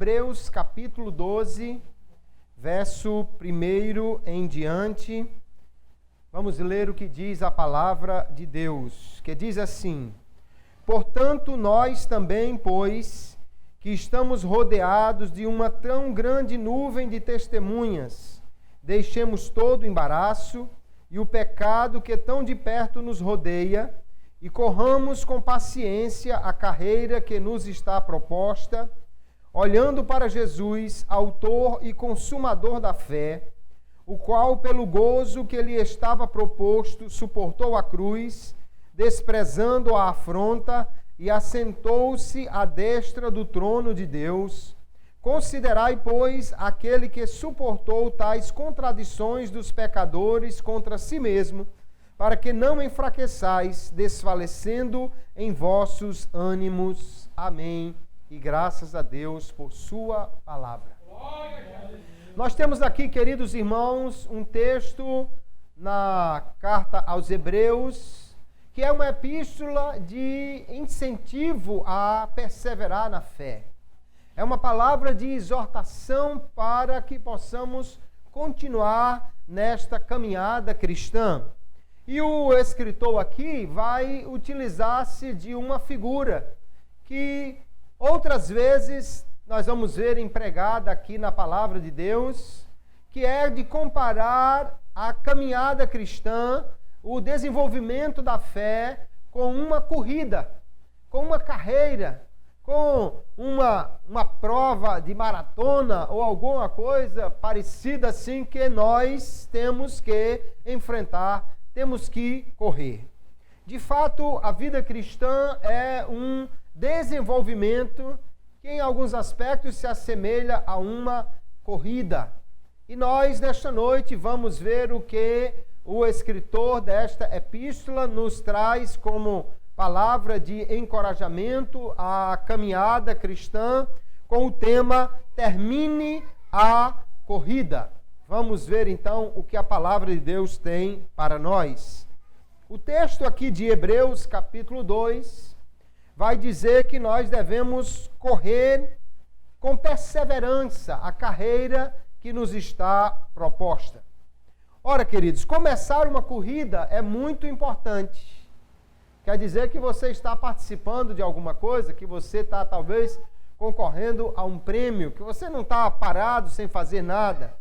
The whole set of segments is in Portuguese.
Hebreus capítulo 12, verso 1 em diante. Vamos ler o que diz a palavra de Deus, que diz assim: Portanto, nós também, pois, que estamos rodeados de uma tão grande nuvem de testemunhas, deixemos todo o embaraço e o pecado que tão de perto nos rodeia, e corramos com paciência a carreira que nos está proposta, olhando para Jesus, autor e consumador da fé, o qual, pelo gozo que lhe estava proposto, suportou a cruz, desprezando a afronta, e assentou-se à destra do trono de Deus. Considerai, pois, aquele que suportou tais contradições dos pecadores contra si mesmo, para que não enfraqueçais, desfalecendo em vossos ânimos. Amém. E graças a Deus por sua palavra. Nós temos aqui, queridos irmãos, um texto na carta aos Hebreus, que é uma epístola de incentivo a perseverar na fé. É uma palavra de exortação para que possamos continuar nesta caminhada cristã. E o escritor aqui vai utilizar-se de uma figura que outras vezes nós vamos ver empregada aqui na palavra de Deus, que é de comparar a caminhada cristã, o desenvolvimento da fé, com uma corrida, com uma carreira, com uma prova de maratona ou alguma coisa parecida assim que nós temos que enfrentar, temos que correr. De fato, a vida cristã é um desenvolvimento que em alguns aspectos se assemelha a uma corrida. E nós, nesta noite, vamos ver o que o escritor desta epístola nos traz como palavra de encorajamento à caminhada cristã, com o tema Termine a Corrida. Vamos ver então o que a palavra de Deus tem para nós. O texto aqui de Hebreus, capítulo 2, vai dizer que nós devemos correr com perseverança a carreira que nos está proposta. Ora, queridos, começar uma corrida é muito importante. Quer dizer que você está participando de alguma coisa, que você está talvez concorrendo a um prêmio, que você não está parado sem fazer nada.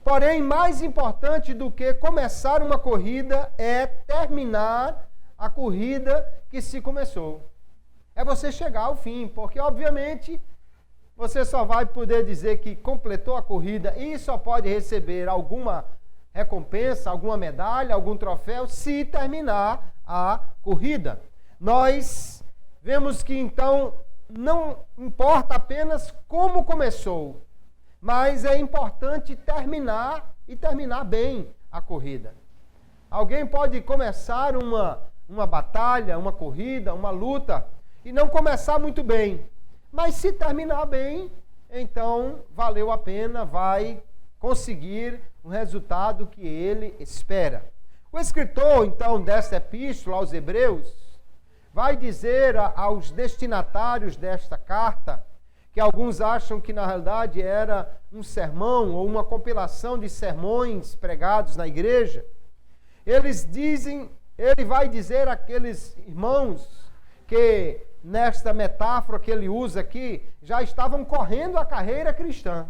Porém, mais importante do que começar uma corrida é terminar a corrida que se começou. É você chegar ao fim, porque obviamente você só vai poder dizer que completou a corrida e só pode receber alguma recompensa, alguma medalha, algum troféu, se terminar a corrida. Nós vemos que então não importa apenas como começou, mas é importante terminar e terminar bem a corrida. Alguém pode começar uma batalha, uma corrida, uma luta e não começar muito bem, mas se terminar bem, então valeu a pena, vai conseguir um resultado que ele espera. O escritor, então, desta epístola aos Hebreus, vai dizer aos destinatários desta carta, que alguns acham que na realidade era um sermão ou uma compilação de sermões pregados na igreja, ele vai dizer àqueles irmãos que nesta metáfora que ele usa aqui, já estavam correndo a carreira cristã,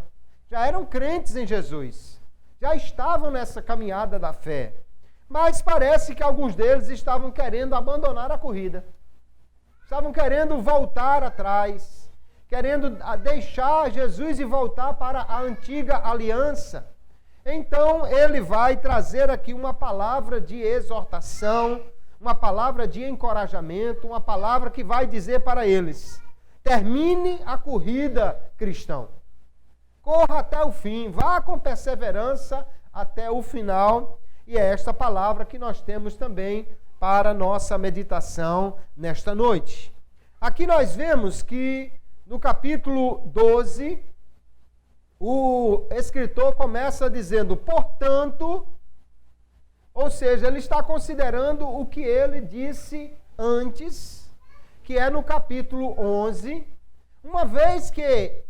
já eram crentes em Jesus, já estavam nessa caminhada da fé. Mas parece que alguns deles estavam querendo abandonar a corrida. Estavam querendo voltar atrás, querendo deixar Jesus e voltar para a antiga aliança. Então ele vai trazer aqui uma palavra de exortação, uma palavra de encorajamento, uma palavra que vai dizer para eles: termine a corrida, cristão. Corra até o fim, vá com perseverança até o final. E é esta palavra que nós temos também para a nossa meditação nesta noite. Aqui nós vemos que no capítulo 12, o escritor começa dizendo, portanto, ou seja, ele está considerando o que ele disse antes, que é no capítulo 11, uma vez que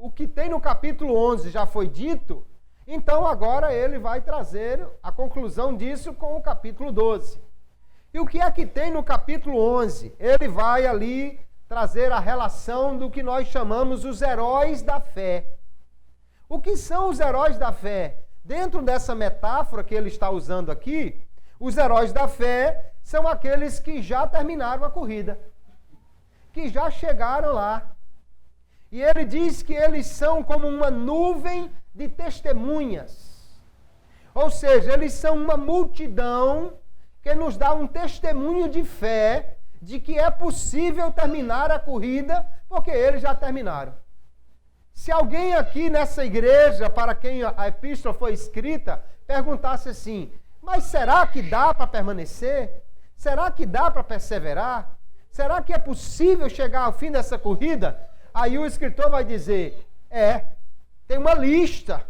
o que tem no capítulo 11 já foi dito, então agora ele vai trazer a conclusão disso com o capítulo 12. E o que é que tem no capítulo 11? Ele vai ali trazer a relação do que nós chamamos os heróis da fé. O que são os heróis da fé? Dentro dessa metáfora que ele está usando aqui, os heróis da fé são aqueles que já terminaram a corrida, que já chegaram lá. E ele diz que eles são como uma nuvem de testemunhas. Ou seja, eles são uma multidão que nos dá um testemunho de fé de que é possível terminar a corrida, porque eles já terminaram. Se alguém aqui nessa igreja, para quem a epístola foi escrita, perguntasse assim, mas será que dá para permanecer? Será que dá para perseverar? Será que é possível chegar ao fim dessa corrida? Aí o escritor vai dizer, tem uma lista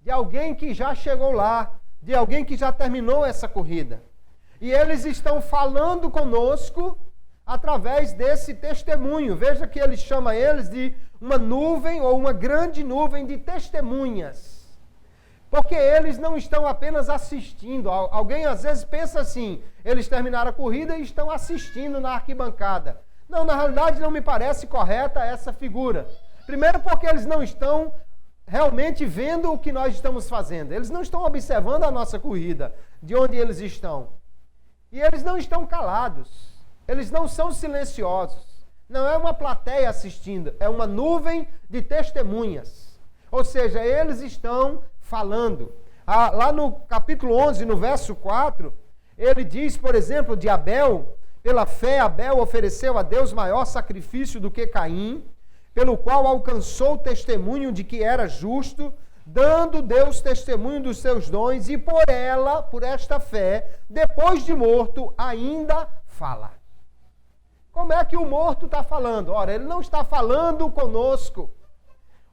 de alguém que já chegou lá, de alguém que já terminou essa corrida. E eles estão falando conosco através desse testemunho. Veja que ele chama eles de uma nuvem ou uma grande nuvem de testemunhas. Porque eles não estão apenas assistindo. Alguém às vezes pensa assim, eles terminaram a corrida e estão assistindo na arquibancada. Não, na realidade não me parece correta essa figura. Primeiro porque eles não estão realmente vendo o que nós estamos fazendo. Eles não estão observando a nossa corrida, de onde eles estão. E eles não estão calados. Eles não são silenciosos. Não é uma plateia assistindo, é uma nuvem de testemunhas. Ou seja, eles estão falando. Lá no capítulo 11, no verso 4, ele diz, por exemplo, de Abel, pela fé Abel ofereceu a Deus maior sacrifício do que Caim, pelo qual alcançou o testemunho de que era justo, dando Deus testemunho dos seus dons, e por esta fé, depois de morto, ainda fala. Como é que o morto está falando? Ora, ele não está falando conosco.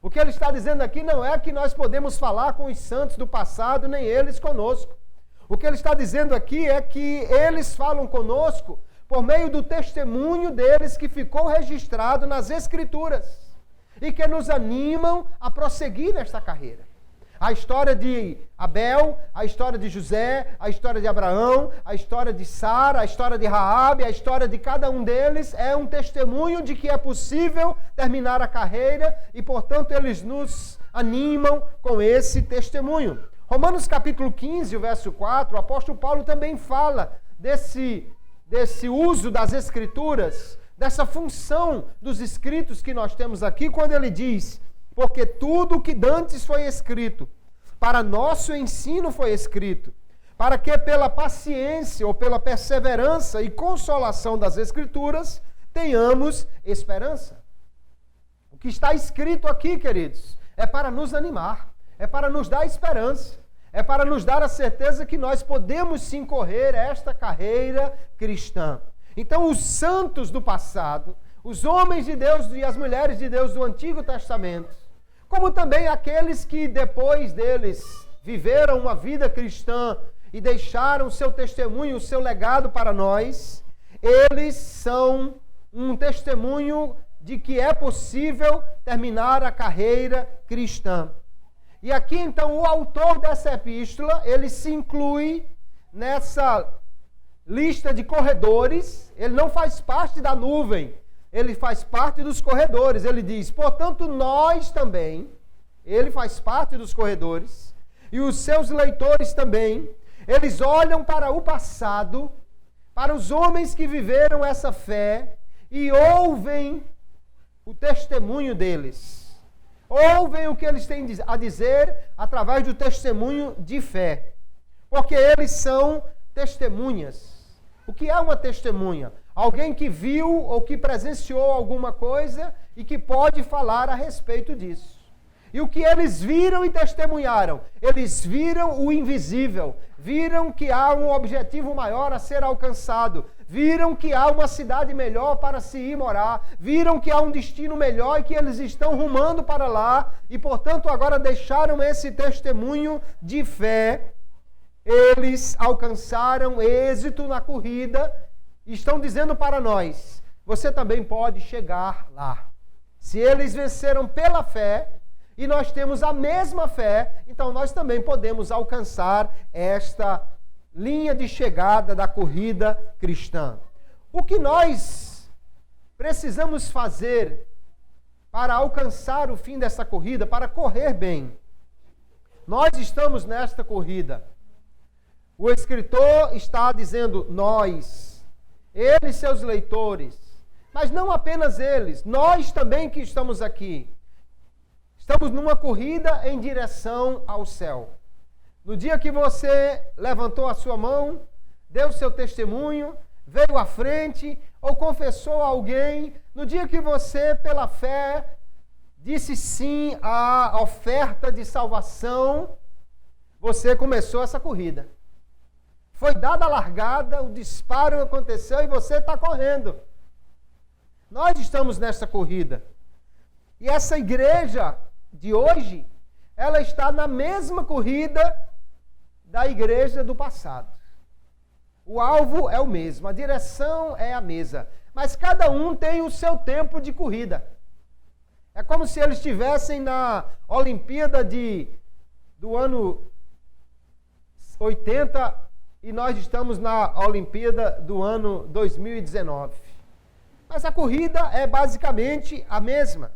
O que ele está dizendo aqui não é que nós podemos falar com os santos do passado, nem eles conosco. O que ele está dizendo aqui é que eles falam conosco por meio do testemunho deles que ficou registrado nas Escrituras e que nos animam a prosseguir nesta carreira. A história de Abel, a história de José, a história de Abraão, a história de Sara, a história de Raabe, a história de cada um deles é um testemunho de que é possível terminar a carreira e, portanto, eles nos animam com esse testemunho. Romanos capítulo 15, o verso 4, o apóstolo Paulo também fala desse uso das Escrituras, dessa função dos escritos que nós temos aqui, quando ele diz: porque tudo o que dantes foi escrito, para nosso ensino foi escrito, para que pela paciência ou pela perseverança e consolação das Escrituras tenhamos esperança. O que está escrito aqui, queridos, é para nos animar, é para nos dar esperança, é para nos dar a certeza que nós podemos sim correr esta carreira cristã. Então, os santos do passado, os homens de Deus e as mulheres de Deus do Antigo Testamento, como também aqueles que depois deles viveram uma vida cristã e deixaram o seu testemunho, o seu legado para nós, eles são um testemunho de que é possível terminar a carreira cristã. E aqui então o autor dessa epístola, ele se inclui nessa lista de corredores, ele não faz parte da nuvem, ele faz parte dos corredores. Ele diz, portanto, nós também, ele faz parte dos corredores, e os seus leitores também, eles olham para o passado, para os homens que viveram essa fé, e ouvem o testemunho deles. Ouvem o que eles têm a dizer através do testemunho de fé. Porque eles são testemunhas. O que é uma testemunha? Alguém que viu ou que presenciou alguma coisa e que pode falar a respeito disso. E o que eles viram e testemunharam? Eles viram o invisível, viram que há um objetivo maior a ser alcançado, viram que há uma cidade melhor para se ir morar, viram que há um destino melhor e que eles estão rumando para lá e, portanto, agora deixaram esse testemunho de fé. Eles alcançaram êxito na corrida e estão dizendo para nós, você também pode chegar lá. Se eles venceram pela fé, e nós temos a mesma fé, então nós também podemos alcançar esta linha de chegada da corrida cristã. O que nós precisamos fazer para alcançar o fim dessa corrida, para correr bem? Nós estamos nesta corrida. O escritor está dizendo nós, ele e seus leitores, mas não apenas eles, nós também que estamos aqui. Estamos numa corrida em direção ao céu. No dia que você levantou a sua mão, deu seu testemunho, veio à frente ou confessou a alguém, no dia que você, pela fé, disse sim à oferta de salvação, você começou essa corrida. Foi dada a largada, o disparo aconteceu e você está correndo. Nós estamos nessa corrida. E essa igreja de hoje, ela está na mesma corrida da igreja do passado. O alvo é o mesmo, a direção é a mesma, mas cada um tem o seu tempo de corrida. É como se eles estivessem na Olimpíada do ano 80 e nós estamos na Olimpíada do ano 2019. Mas a corrida é basicamente a mesma.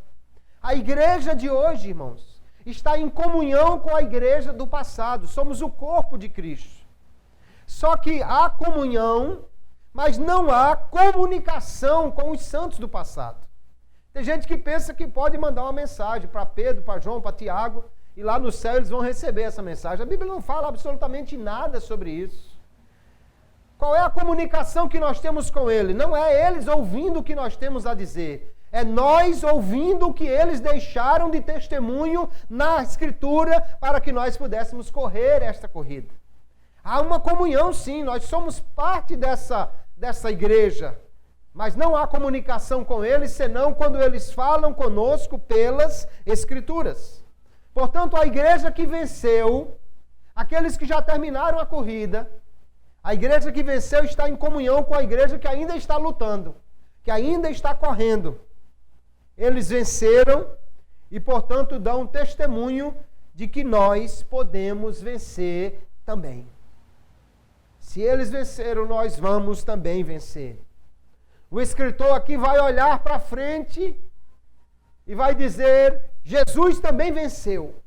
A igreja de hoje, irmãos, está em comunhão com a igreja do passado. Somos o corpo de Cristo. Só que há comunhão, mas não há comunicação com os santos do passado. Tem gente que pensa que pode mandar uma mensagem para Pedro, para João, para Tiago, e lá no céu eles vão receber essa mensagem. A Bíblia não fala absolutamente nada sobre isso. Qual é a comunicação que nós temos com ele? Não é eles ouvindo o que nós temos a dizer. É nós ouvindo o que eles deixaram de testemunho na Escritura para que nós pudéssemos correr esta corrida. Há uma comunhão, sim, nós somos parte dessa igreja, mas não há comunicação com eles, senão quando eles falam conosco pelas Escrituras. Portanto, a igreja que venceu, aqueles que já terminaram a corrida, a igreja que venceu está em comunhão com a igreja que ainda está lutando, que ainda está correndo. Eles venceram e, portanto, dão testemunho de que nós podemos vencer também. Se eles venceram, nós vamos também vencer. O escritor aqui vai olhar para frente e vai dizer: Jesus também venceu.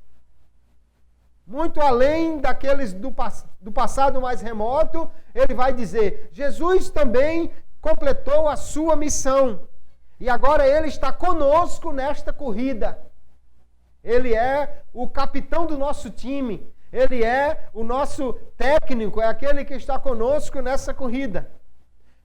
Muito além daqueles do passado mais remoto, ele vai dizer: Jesus também completou a sua missão. E agora ele está conosco nesta corrida. Ele é o capitão do nosso time. Ele é o nosso técnico, é aquele que está conosco nessa corrida.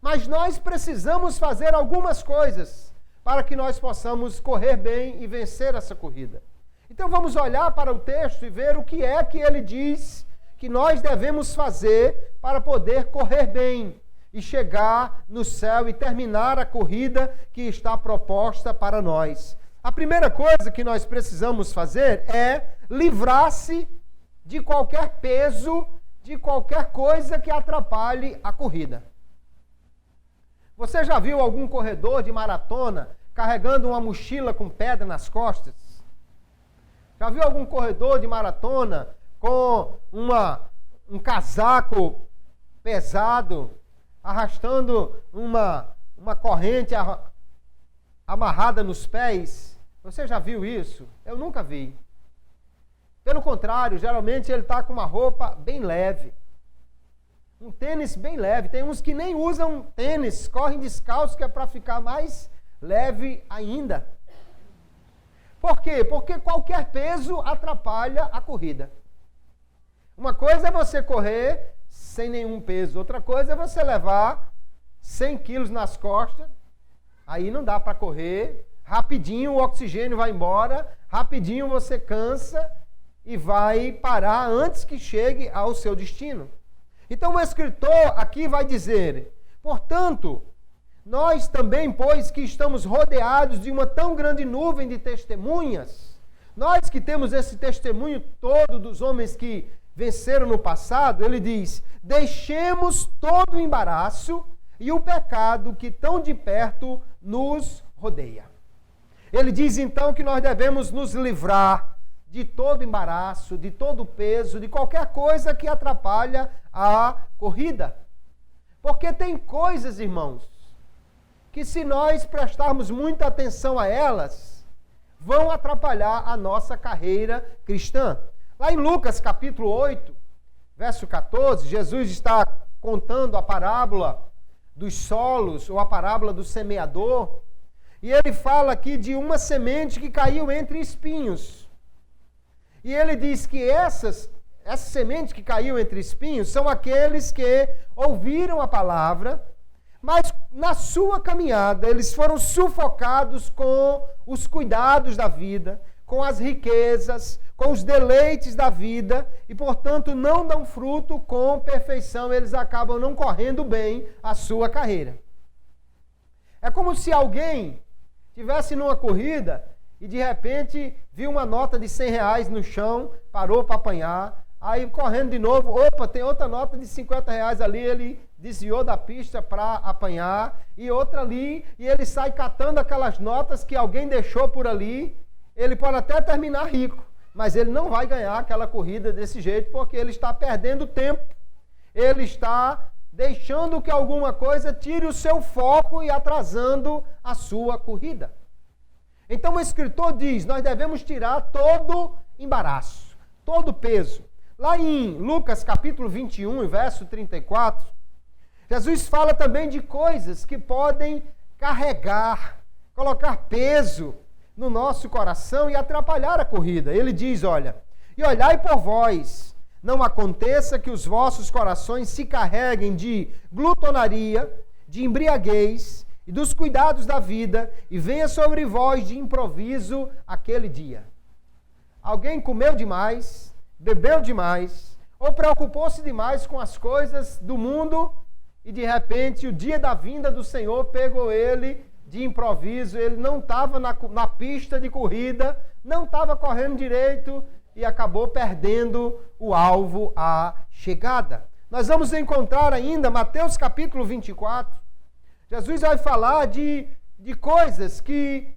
Mas nós precisamos fazer algumas coisas para que nós possamos correr bem e vencer essa corrida. Então vamos olhar para o texto e ver o que é que ele diz que nós devemos fazer para poder correr bem e chegar no céu e terminar a corrida que está proposta para nós. A primeira coisa que nós precisamos fazer é livrar-se de qualquer peso, de qualquer coisa que atrapalhe a corrida. Você já viu algum corredor de maratona carregando uma mochila com pedra nas costas? Já viu algum corredor de maratona com um casaco pesado, arrastando uma corrente amarrada nos pés? Você já viu isso? Eu nunca vi. Pelo contrário, geralmente ele está com uma roupa bem leve. Um tênis bem leve. Tem uns que nem usam tênis, correm descalços, que é para ficar mais leve ainda. Por quê? Porque qualquer peso atrapalha a corrida. Uma coisa é você correr sem nenhum peso. Outra coisa é você levar 100 quilos nas costas. Aí não dá para correr. Rapidinho o oxigênio vai embora. Rapidinho você cansa e vai parar antes que chegue ao seu destino. Então o escritor aqui vai dizer: portanto, nós também, pois que estamos rodeados de uma tão grande nuvem de testemunhas, nós que temos esse testemunho todo dos homens que venceram no passado, ele diz: deixemos todo o embaraço e o pecado que tão de perto nos rodeia. Ele diz então que nós devemos nos livrar de todo embaraço, de todo peso, de qualquer coisa que atrapalha a corrida. Porque tem coisas, irmãos, que se nós prestarmos muita atenção a elas, vão atrapalhar a nossa carreira cristã. Lá em Lucas capítulo 8, verso 14, Jesus está contando a parábola dos solos, ou a parábola do semeador, e ele fala aqui de uma semente que caiu entre espinhos. E ele diz que essa semente que caiu entre espinhos são aqueles que ouviram a palavra, mas na sua caminhada eles foram sufocados com os cuidados da vida, com as riquezas, com os deleites da vida e, portanto, não dão fruto com perfeição. Eles acabam não correndo bem a sua carreira. É como se alguém estivesse numa corrida e, de repente, viu uma nota de R$100 no chão, parou para apanhar, aí correndo de novo, opa, tem outra nota de R$50 ali, ele desviou da pista para apanhar, e outra ali, e ele sai catando aquelas notas que alguém deixou por ali. Ele pode até terminar rico, mas ele não vai ganhar aquela corrida desse jeito, porque ele está perdendo tempo, ele está deixando que alguma coisa tire o seu foco e atrasando a sua corrida. Então o escritor diz, nós devemos tirar todo embaraço, todo peso. Lá em Lucas capítulo 21, verso 34, Jesus fala também de coisas que podem carregar, colocar peso no nosso coração e atrapalhar a corrida. Ele diz, olha, e olhai por vós, não aconteça que os vossos corações se carreguem de glutonaria, de embriaguez e dos cuidados da vida, e venha sobre vós de improviso aquele dia. Alguém comeu demais, bebeu demais, ou preocupou-se demais com as coisas do mundo, e de repente o dia da vinda do Senhor pegou ele de improviso, ele não estava na pista de corrida, não estava correndo direito e acabou perdendo o alvo, a chegada. Nós vamos encontrar ainda Mateus capítulo 24, Jesus vai falar de coisas que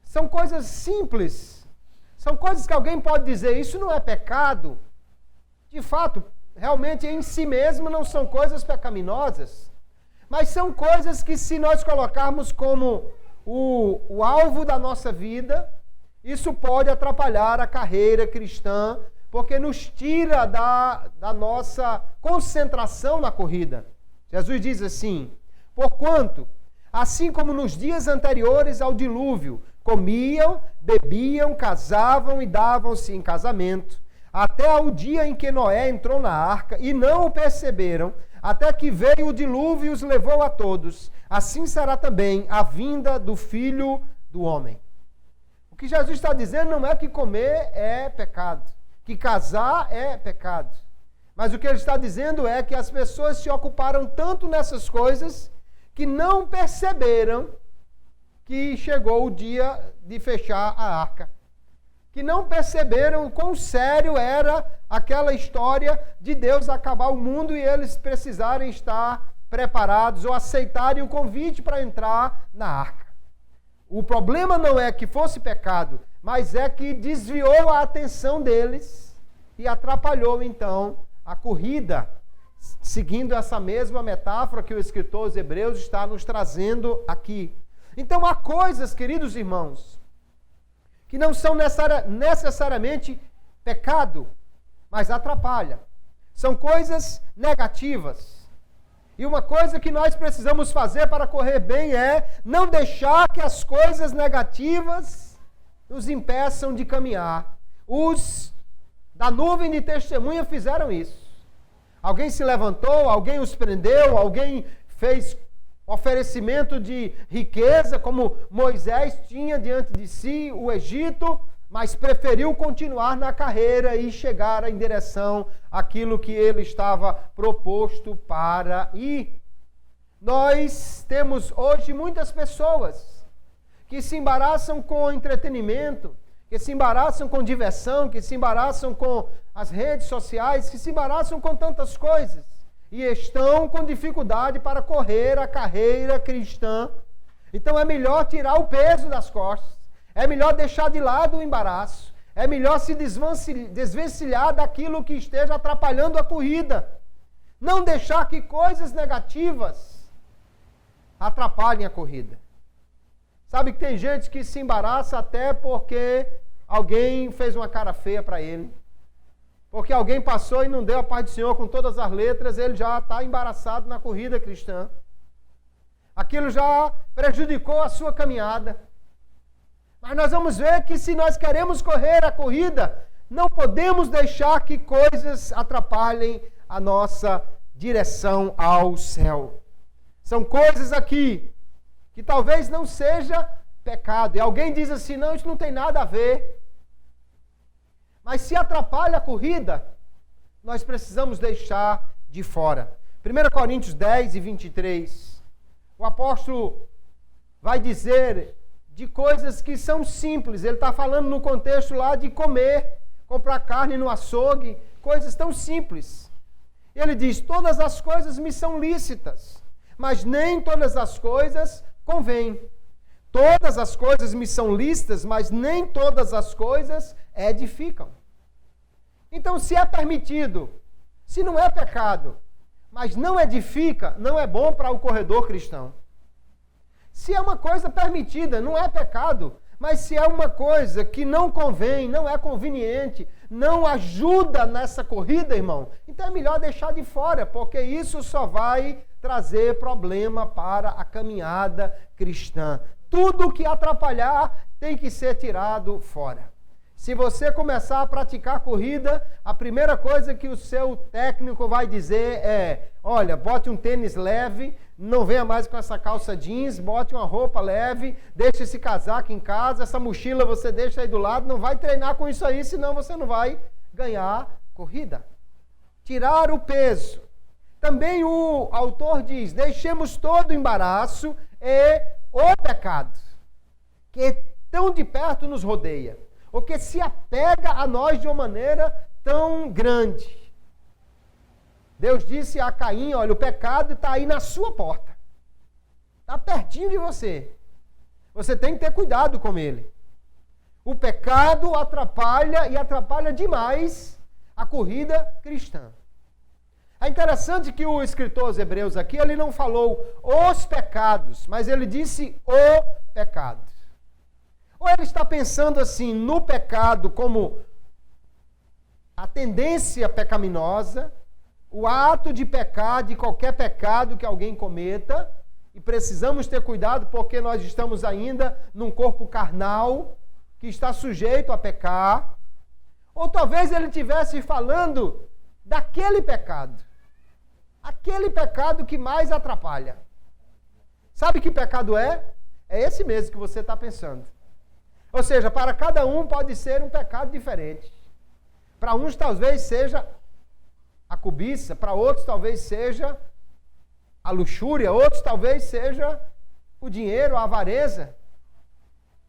são coisas simples, são coisas que alguém pode dizer, isso não é pecado. De fato, realmente em si mesmo não são coisas pecaminosas, mas são coisas que, se nós colocarmos como o alvo da nossa vida, isso pode atrapalhar a carreira cristã, porque nos tira da nossa concentração na corrida. Jesus diz assim, porquanto, assim como nos dias anteriores ao dilúvio, comiam, bebiam, casavam e davam-se em casamento, até ao dia em que Noé entrou na arca, e não o perceberam, até que veio o dilúvio e os levou a todos. Assim será também a vinda do Filho do Homem. O que Jesus está dizendo não é que comer é pecado, que casar é pecado. Mas o que ele está dizendo é que as pessoas se ocuparam tanto nessas coisas que não perceberam que chegou o dia de fechar a arca. Que não perceberam quão sério era aquela história de Deus acabar o mundo e eles precisarem estar preparados ou aceitarem o convite para entrar na arca. O problema não é que fosse pecado, mas é que desviou a atenção deles e atrapalhou então a corrida, seguindo essa mesma metáfora que o escritor aos Hebreus está nos trazendo aqui. Então há coisas, queridos irmãos, que não são necessariamente pecado, mas atrapalha. São coisas negativas. E uma coisa que nós precisamos fazer para correr bem é não deixar que as coisas negativas nos impeçam de caminhar. Os da nuvem de testemunha fizeram isso. Alguém se levantou, alguém os prendeu, alguém fez oferecimento de riqueza, como Moisés tinha diante de si o Egito, mas preferiu continuar na carreira e chegar em direção àquilo que ele estava proposto para ir. Nós temos hoje muitas pessoas que se embaraçam com entretenimento, que se embaraçam com diversão, que se embaraçam com as redes sociais, que se embaraçam com tantas coisas. E estão com dificuldade para correr a carreira cristã. Então é melhor tirar o peso das costas. É melhor deixar de lado o embaraço. É melhor se desvencilhar daquilo que esteja atrapalhando a corrida. Não deixar que coisas negativas atrapalhem a corrida. Sabe que tem gente que se embaraça até porque alguém fez uma cara feia para ele. Porque alguém passou e não deu a paz do Senhor com todas as letras, ele já está embaraçado na corrida cristã. Aquilo já prejudicou a sua caminhada. Mas nós vamos ver que se nós queremos correr a corrida, não podemos deixar que coisas atrapalhem a nossa direção ao céu. São coisas aqui que talvez não seja pecado. E alguém diz assim, não, isso não tem nada a ver. Mas se atrapalha a corrida, nós precisamos deixar de fora. 1 Coríntios 10 e 23, o apóstolo vai dizer de coisas que são simples. Ele está falando no contexto lá de comer, comprar carne no açougue, coisas tão simples. Ele diz, todas as coisas me são lícitas, mas nem todas as coisas convêm. Todas as coisas me são lícitas, mas nem todas as coisas edificam. Então, se é permitido, se não é pecado, mas não edifica, não é bom para o corredor cristão. Se é uma coisa permitida, não é pecado, mas se é uma coisa que não convém, não é conveniente, não ajuda nessa corrida, irmão, então é melhor deixar de fora, porque isso só vai trazer problema para a caminhada cristã. Tudo que atrapalhar tem que ser tirado fora. Se você começar a praticar corrida, a primeira coisa que o seu técnico vai dizer é, olha, bote um tênis leve, não venha mais com essa calça jeans, bote uma roupa leve, deixe esse casaco em casa, essa mochila você deixa aí do lado, não vai treinar com isso aí, senão você não vai ganhar corrida. Tirar o peso. Também o autor diz, deixemos todo o embaraço e o pecado, que tão de perto nos rodeia, ou que se apega a nós de uma maneira tão grande. Deus disse a Caim, olha, o pecado está aí na sua porta. Está pertinho de você. Você tem que ter cuidado com ele. O pecado atrapalha e atrapalha demais a corrida cristã. É interessante que o escritor aos Hebreus aqui, ele não falou os pecados, mas ele disse o pecado. Ou ele está pensando assim, no pecado como a tendência pecaminosa, o ato de pecar, de qualquer pecado que alguém cometa, e precisamos ter cuidado porque nós estamos ainda num corpo carnal que está sujeito a pecar. Ou talvez ele estivesse falando daquele pecado. Aquele pecado que mais atrapalha. Sabe que pecado é? É esse mesmo que você está pensando. Ou seja, para cada um pode ser um pecado diferente. Para uns talvez seja a cobiça, para outros talvez seja a luxúria, outros talvez seja o dinheiro, a avareza.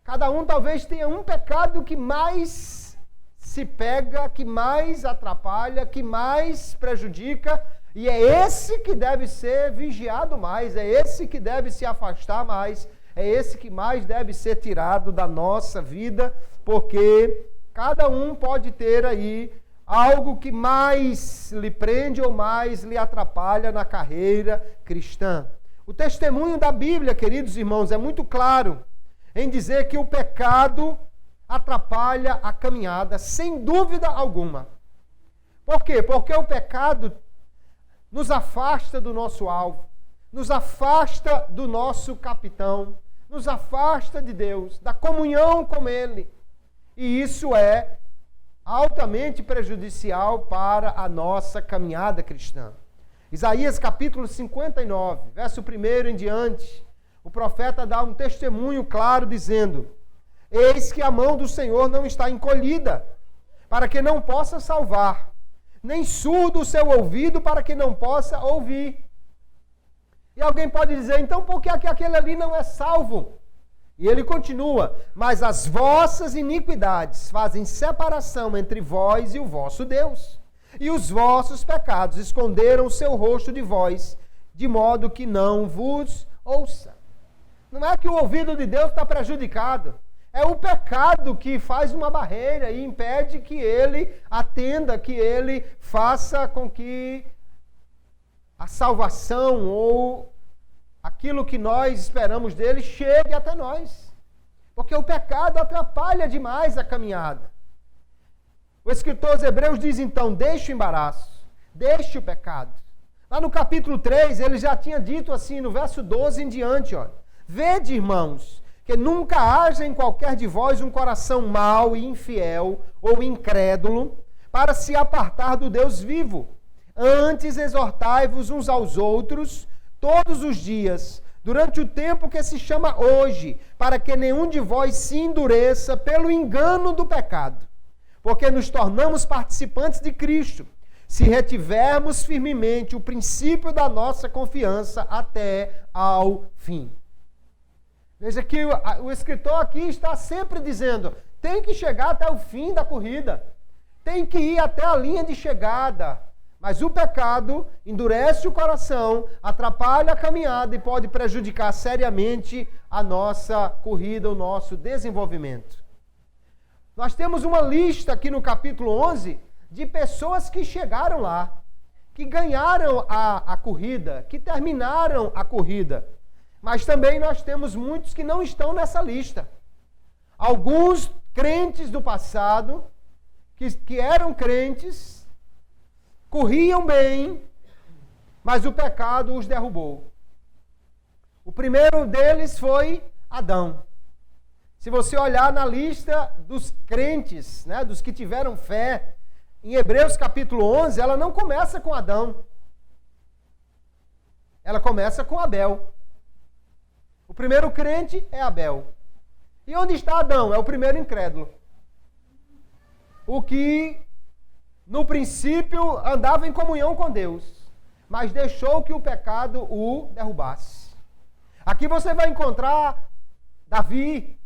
Cada um talvez tenha um pecado que mais se pega, que mais atrapalha, que mais prejudica, e é esse que deve ser vigiado mais, é esse que deve se afastar mais, é esse que mais deve ser tirado da nossa vida, porque cada um pode ter aí algo que mais lhe prende ou mais lhe atrapalha na carreira cristã. O testemunho da Bíblia, queridos irmãos, é muito claro em dizer que o pecado atrapalha a caminhada, sem dúvida alguma. Por quê? Porque o pecado nos afasta do nosso alvo, nos afasta do nosso capitão, nos afasta de Deus, da comunhão com Ele. E isso é altamente prejudicial para a nossa caminhada cristã. Isaías capítulo 59, verso 1 em diante, o profeta dá um testemunho claro dizendo: eis que a mão do Senhor não está encolhida, para que não possa salvar, nem surdo o seu ouvido para que não possa ouvir. E alguém pode dizer, então por que aquele ali não é salvo? E ele continua, mas as vossas iniquidades fazem separação entre vós e o vosso Deus, e os vossos pecados esconderam o seu rosto de vós, de modo que não vos ouça. Não é que o ouvido de Deus está prejudicado, É o pecado que faz uma barreira e impede que ele atenda, que ele faça com que a salvação ou aquilo que nós esperamos dele chegue até nós. Porque o pecado atrapalha demais a caminhada. O escritor aos Hebreus diz então, deixe o embaraço, deixe o pecado. Lá no capítulo 3, ele já tinha dito assim, no verso 12 em diante, ó, vede, irmãos, que nunca haja em qualquer de vós um coração mau e infiel ou incrédulo para se apartar do Deus vivo. Antes exortai-vos uns aos outros todos os dias, durante o tempo que se chama hoje, para que nenhum de vós se endureça pelo engano do pecado, porque nos tornamos participantes de Cristo, se retivermos firmemente o princípio da nossa confiança até ao fim. Veja que o escritor aqui está sempre dizendo, tem que chegar até o fim da corrida, tem que ir até a linha de chegada. Mas o pecado endurece o coração, atrapalha a caminhada e pode prejudicar seriamente a nossa corrida, o nosso desenvolvimento. Nós temos uma lista aqui no capítulo 11 de pessoas que chegaram lá, que ganharam a corrida, que terminaram a corrida. Mas também nós temos muitos que não estão nessa lista. Alguns crentes do passado, que eram crentes, corriam bem, mas o pecado os derrubou. O primeiro deles foi Adão. Se você olhar na lista dos crentes, né, dos que tiveram fé, em Hebreus capítulo 11, ela não começa com Adão. Ela começa com Abel. O primeiro crente é Abel. E onde está Adão? É o primeiro incrédulo. O que, no princípio, andava em comunhão com Deus, mas deixou que o pecado o derrubasse. Aqui você vai encontrar Davi.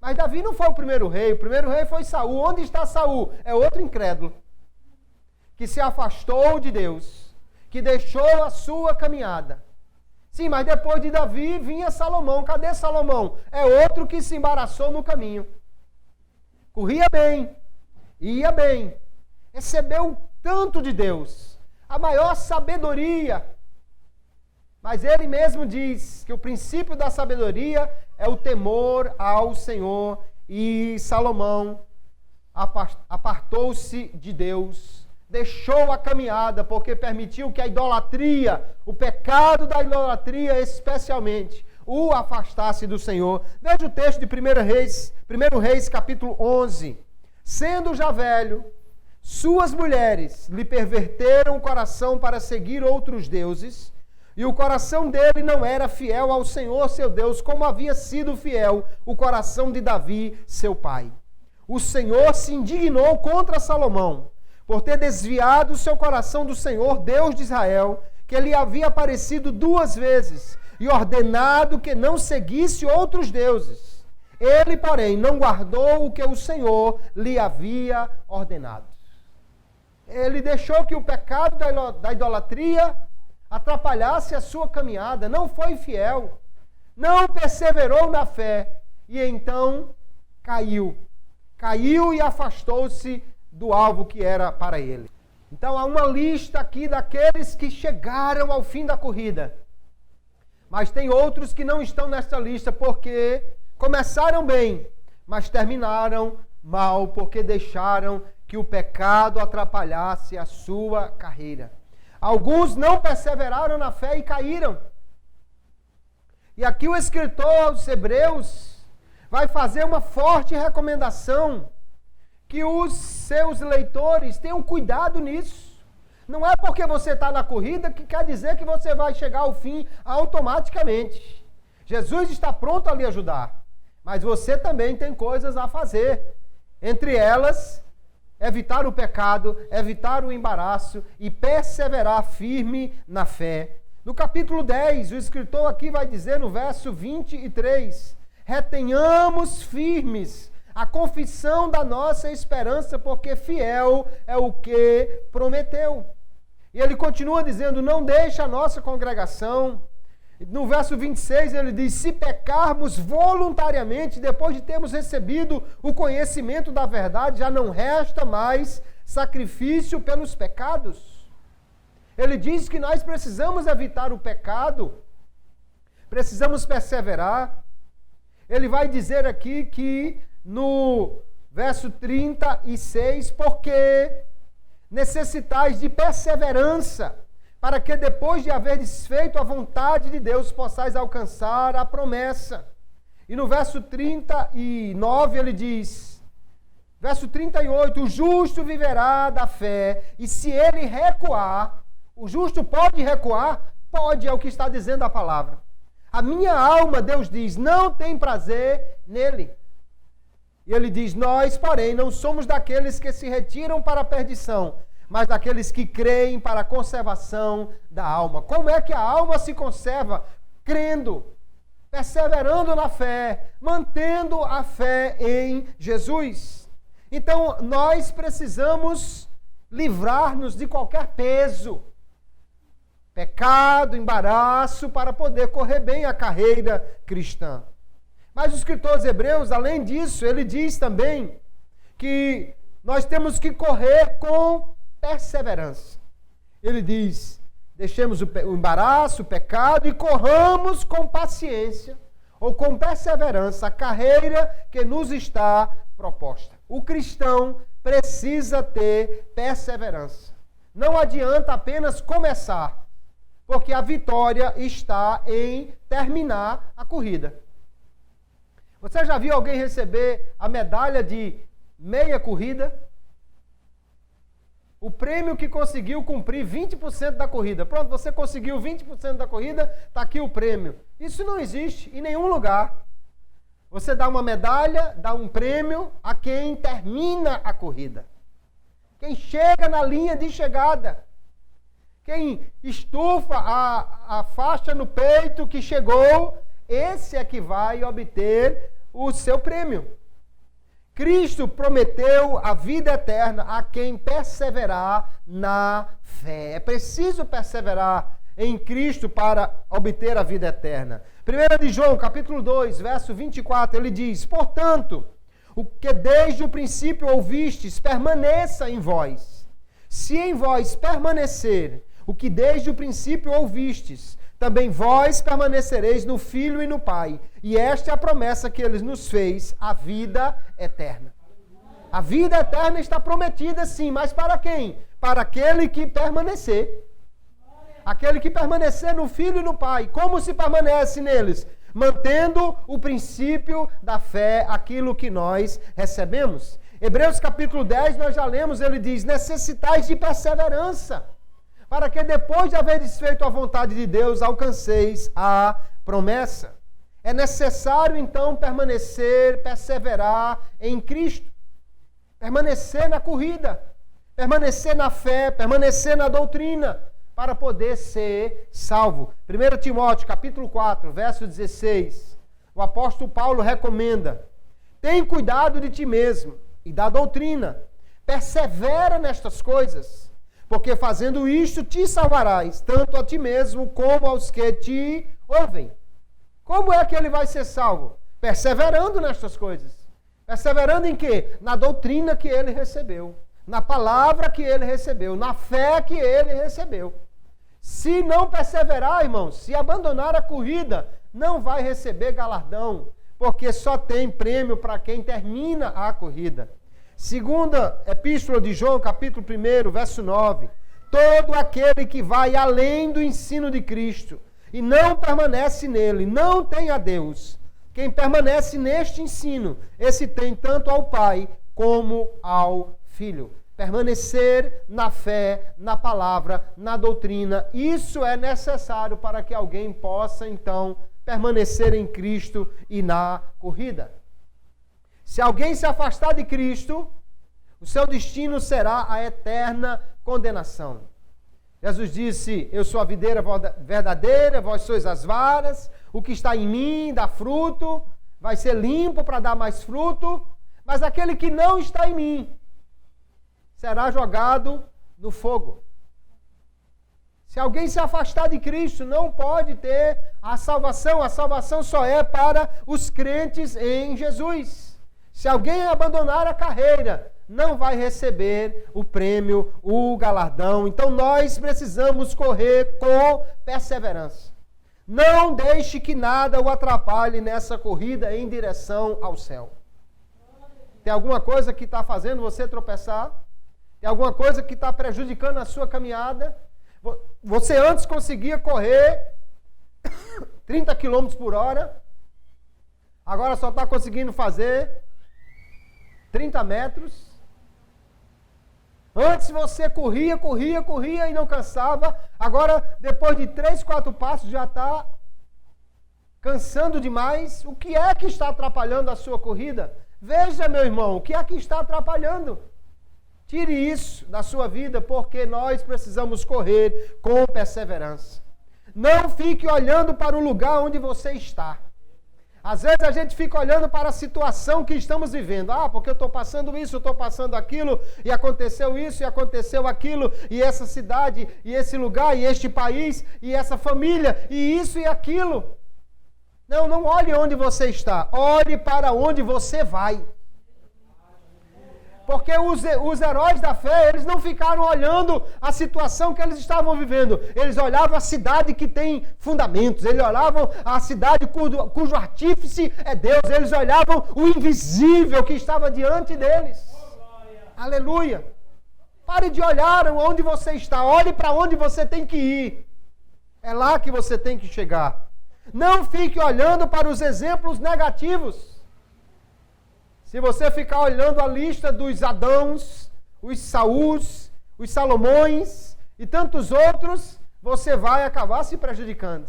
Mas Davi não foi o primeiro rei foi Saul. Onde está Saul? É outro incrédulo, que se afastou de Deus, que deixou a sua caminhada. Sim, mas depois de Davi vinha Salomão. Cadê Salomão? É outro que se embaraçou no caminho. Corria bem, ia bem, recebeu tanto de Deus, a maior sabedoria. Mas ele mesmo diz que o princípio da sabedoria é o temor ao Senhor. E Salomão apartou-se de Deus, deixou a caminhada, porque permitiu que a idolatria, o pecado da idolatria especialmente, o afastasse do Senhor. Veja o texto de 1 Reis, capítulo 11. Sendo já velho, suas mulheres lhe perverteram o coração para seguir outros deuses, e o coração dele não era fiel ao Senhor seu Deus, como havia sido fiel o coração de Davi, seu pai. O Senhor se indignou contra Salomão, por ter desviado o seu coração do Senhor, Deus de Israel, que lhe havia aparecido 2 vezes, e ordenado que não seguisse outros deuses. Ele, porém, não guardou o que o Senhor lhe havia ordenado. Ele deixou que o pecado da idolatria atrapalhasse a sua caminhada, não foi fiel, não perseverou na fé, e então caiu e afastou-se do alvo que era para ele. Então há uma lista aqui daqueles que chegaram ao fim da corrida, mas tem outros que não estão nessa lista porque começaram bem, mas terminaram mal, porque deixaram que o pecado atrapalhasse a sua carreira. Alguns não perseveraram na fé e caíram. E aqui o escritor aos Hebreus vai fazer uma forte recomendação que os seus leitores tenham cuidado nisso. Não é porque você está na corrida que quer dizer que você vai chegar ao fim automaticamente. Jesus está pronto a lhe ajudar, mas você também tem coisas a fazer. Entre elas, evitar o pecado, evitar o embaraço e perseverar firme na fé. No capítulo 10, o escritor aqui vai dizer no verso 23, retenhamos firmes a confissão da nossa esperança, porque fiel é o que prometeu. E ele continua dizendo, não deixe a nossa congregação, No verso 26 ele diz: se pecarmos voluntariamente, depois de termos recebido o conhecimento da verdade, já não resta mais sacrifício pelos pecados. Ele diz que nós precisamos evitar o pecado, precisamos perseverar. Ele vai dizer aqui que no verso 36, porque necessitais de perseverança, para que depois de haveres feito a vontade de Deus, possais alcançar a promessa. E no verso 39 ele diz, verso 38, o justo viverá da fé, e se ele recuar, o justo pode recuar? Pode, é o que está dizendo a palavra. A minha alma, Deus diz, não tem prazer nele. E ele diz, nós, porém, não somos daqueles que se retiram para a perdição, mas daqueles que creem para a conservação da alma. Como é que a alma se conserva? Crendo, perseverando na fé, mantendo a fé em Jesus. Então, nós precisamos livrar-nos de qualquer peso, pecado, embaraço, para poder correr bem a carreira cristã. Mas o escritor aos Hebreus, além disso, ele diz também que nós temos que correr com perseverança. Ele diz, deixemos o embaraço, o pecado e corramos com paciência ou com perseverança a carreira que nos está proposta. O cristão precisa ter perseverança. Não adianta apenas começar, porque a vitória está em terminar a corrida. Você já viu alguém receber a medalha de meia corrida? O prêmio que conseguiu cumprir 20% da corrida. Pronto, você conseguiu 20% da corrida, está aqui o prêmio. Isso não existe em nenhum lugar. Você dá uma medalha, dá um prêmio a quem termina a corrida. Quem chega na linha de chegada. Quem estufa a faixa no peito que chegou, esse é que vai obter o seu prêmio. Cristo prometeu a vida eterna a quem perseverar na fé. É preciso perseverar em Cristo para obter a vida eterna. 1 de João, capítulo 2, verso 24, ele diz, portanto, o que desde o princípio ouvistes, permaneça em vós. Se em vós permanecer o que desde o princípio ouvistes, também vós permanecereis no Filho e no Pai. E esta é a promessa que Ele nos fez, a vida eterna. A vida eterna está prometida sim, mas para quem? Para aquele que permanecer. Aquele que permanecer no Filho e no Pai. Como se permanece neles? Mantendo o princípio da fé, aquilo que nós recebemos. Hebreus capítulo 10, nós já lemos, ele diz, necessitais de perseverança, para que depois de haveres feito a vontade de Deus, alcanceis a promessa. É necessário, então, permanecer, perseverar em Cristo. Permanecer na corrida, permanecer na fé, permanecer na doutrina, para poder ser salvo. 1 Timóteo, capítulo 4, verso 16, o apóstolo Paulo recomenda, tem cuidado de ti mesmo e da doutrina, persevera nestas coisas, porque fazendo isto te salvarás, tanto a ti mesmo como aos que te ouvem. Como é que ele vai ser salvo? Perseverando nestas coisas. Perseverando em quê? Na doutrina que ele recebeu, na palavra que ele recebeu, na fé que ele recebeu. Se não perseverar, irmãos, se abandonar a corrida, não vai receber galardão, porque só tem prêmio para quem termina a corrida. Segunda Epístola de João, capítulo 1, verso 9. Todo aquele que vai além do ensino de Cristo e não permanece nele, não tem a Deus. Quem permanece neste ensino, esse tem tanto ao Pai como ao Filho. Permanecer na fé, na palavra, na doutrina, isso é necessário para que alguém possa, então, permanecer em Cristo e na corrida. Se alguém se afastar de Cristo, o seu destino será a eterna condenação. Jesus disse, eu sou a videira verdadeira, vós sois as varas, o que está em mim dá fruto, vai ser limpo para dar mais fruto, mas aquele que não está em mim será jogado no fogo. Se alguém se afastar de Cristo, não pode ter a salvação. A salvação só é para os crentes em Jesus. Se alguém abandonar a carreira, não vai receber o prêmio, o galardão. Então nós precisamos correr com perseverança. Não deixe que nada o atrapalhe nessa corrida em direção ao céu. Tem alguma coisa que está fazendo você tropeçar? Tem alguma coisa que está prejudicando a sua caminhada? Você antes conseguia correr 30 km por hora, agora só está conseguindo fazer 30 metros. Antes você corria e não cansava. Agora, depois de 3, 4 passos, já está cansando demais. O que é que está atrapalhando a sua corrida? Veja, meu irmão, o que é que está atrapalhando? Tire isso da sua vida, porque nós precisamos correr com perseverança. Não fique olhando para o lugar onde você está. Às vezes a gente fica olhando para a situação que estamos vivendo. Ah, porque eu estou passando isso, eu estou passando aquilo, e aconteceu isso, e aconteceu aquilo, e essa cidade, e esse lugar, e este país, e essa família, e isso e aquilo. Não, não olhe onde você está, olhe para onde você vai. Porque os heróis da fé, eles não ficaram olhando a situação que eles estavam vivendo. Eles olhavam a cidade que tem fundamentos. Eles olhavam a cidade cujo artífice é Deus. Eles olhavam o invisível que estava diante deles. Aleluia! Pare de olhar onde você está. Olhe para onde você tem que ir. É lá que você tem que chegar. Não fique olhando para os exemplos negativos. Se você ficar olhando a lista dos Adãos, os Saús, os Salomões e tantos outros, você vai acabar se prejudicando.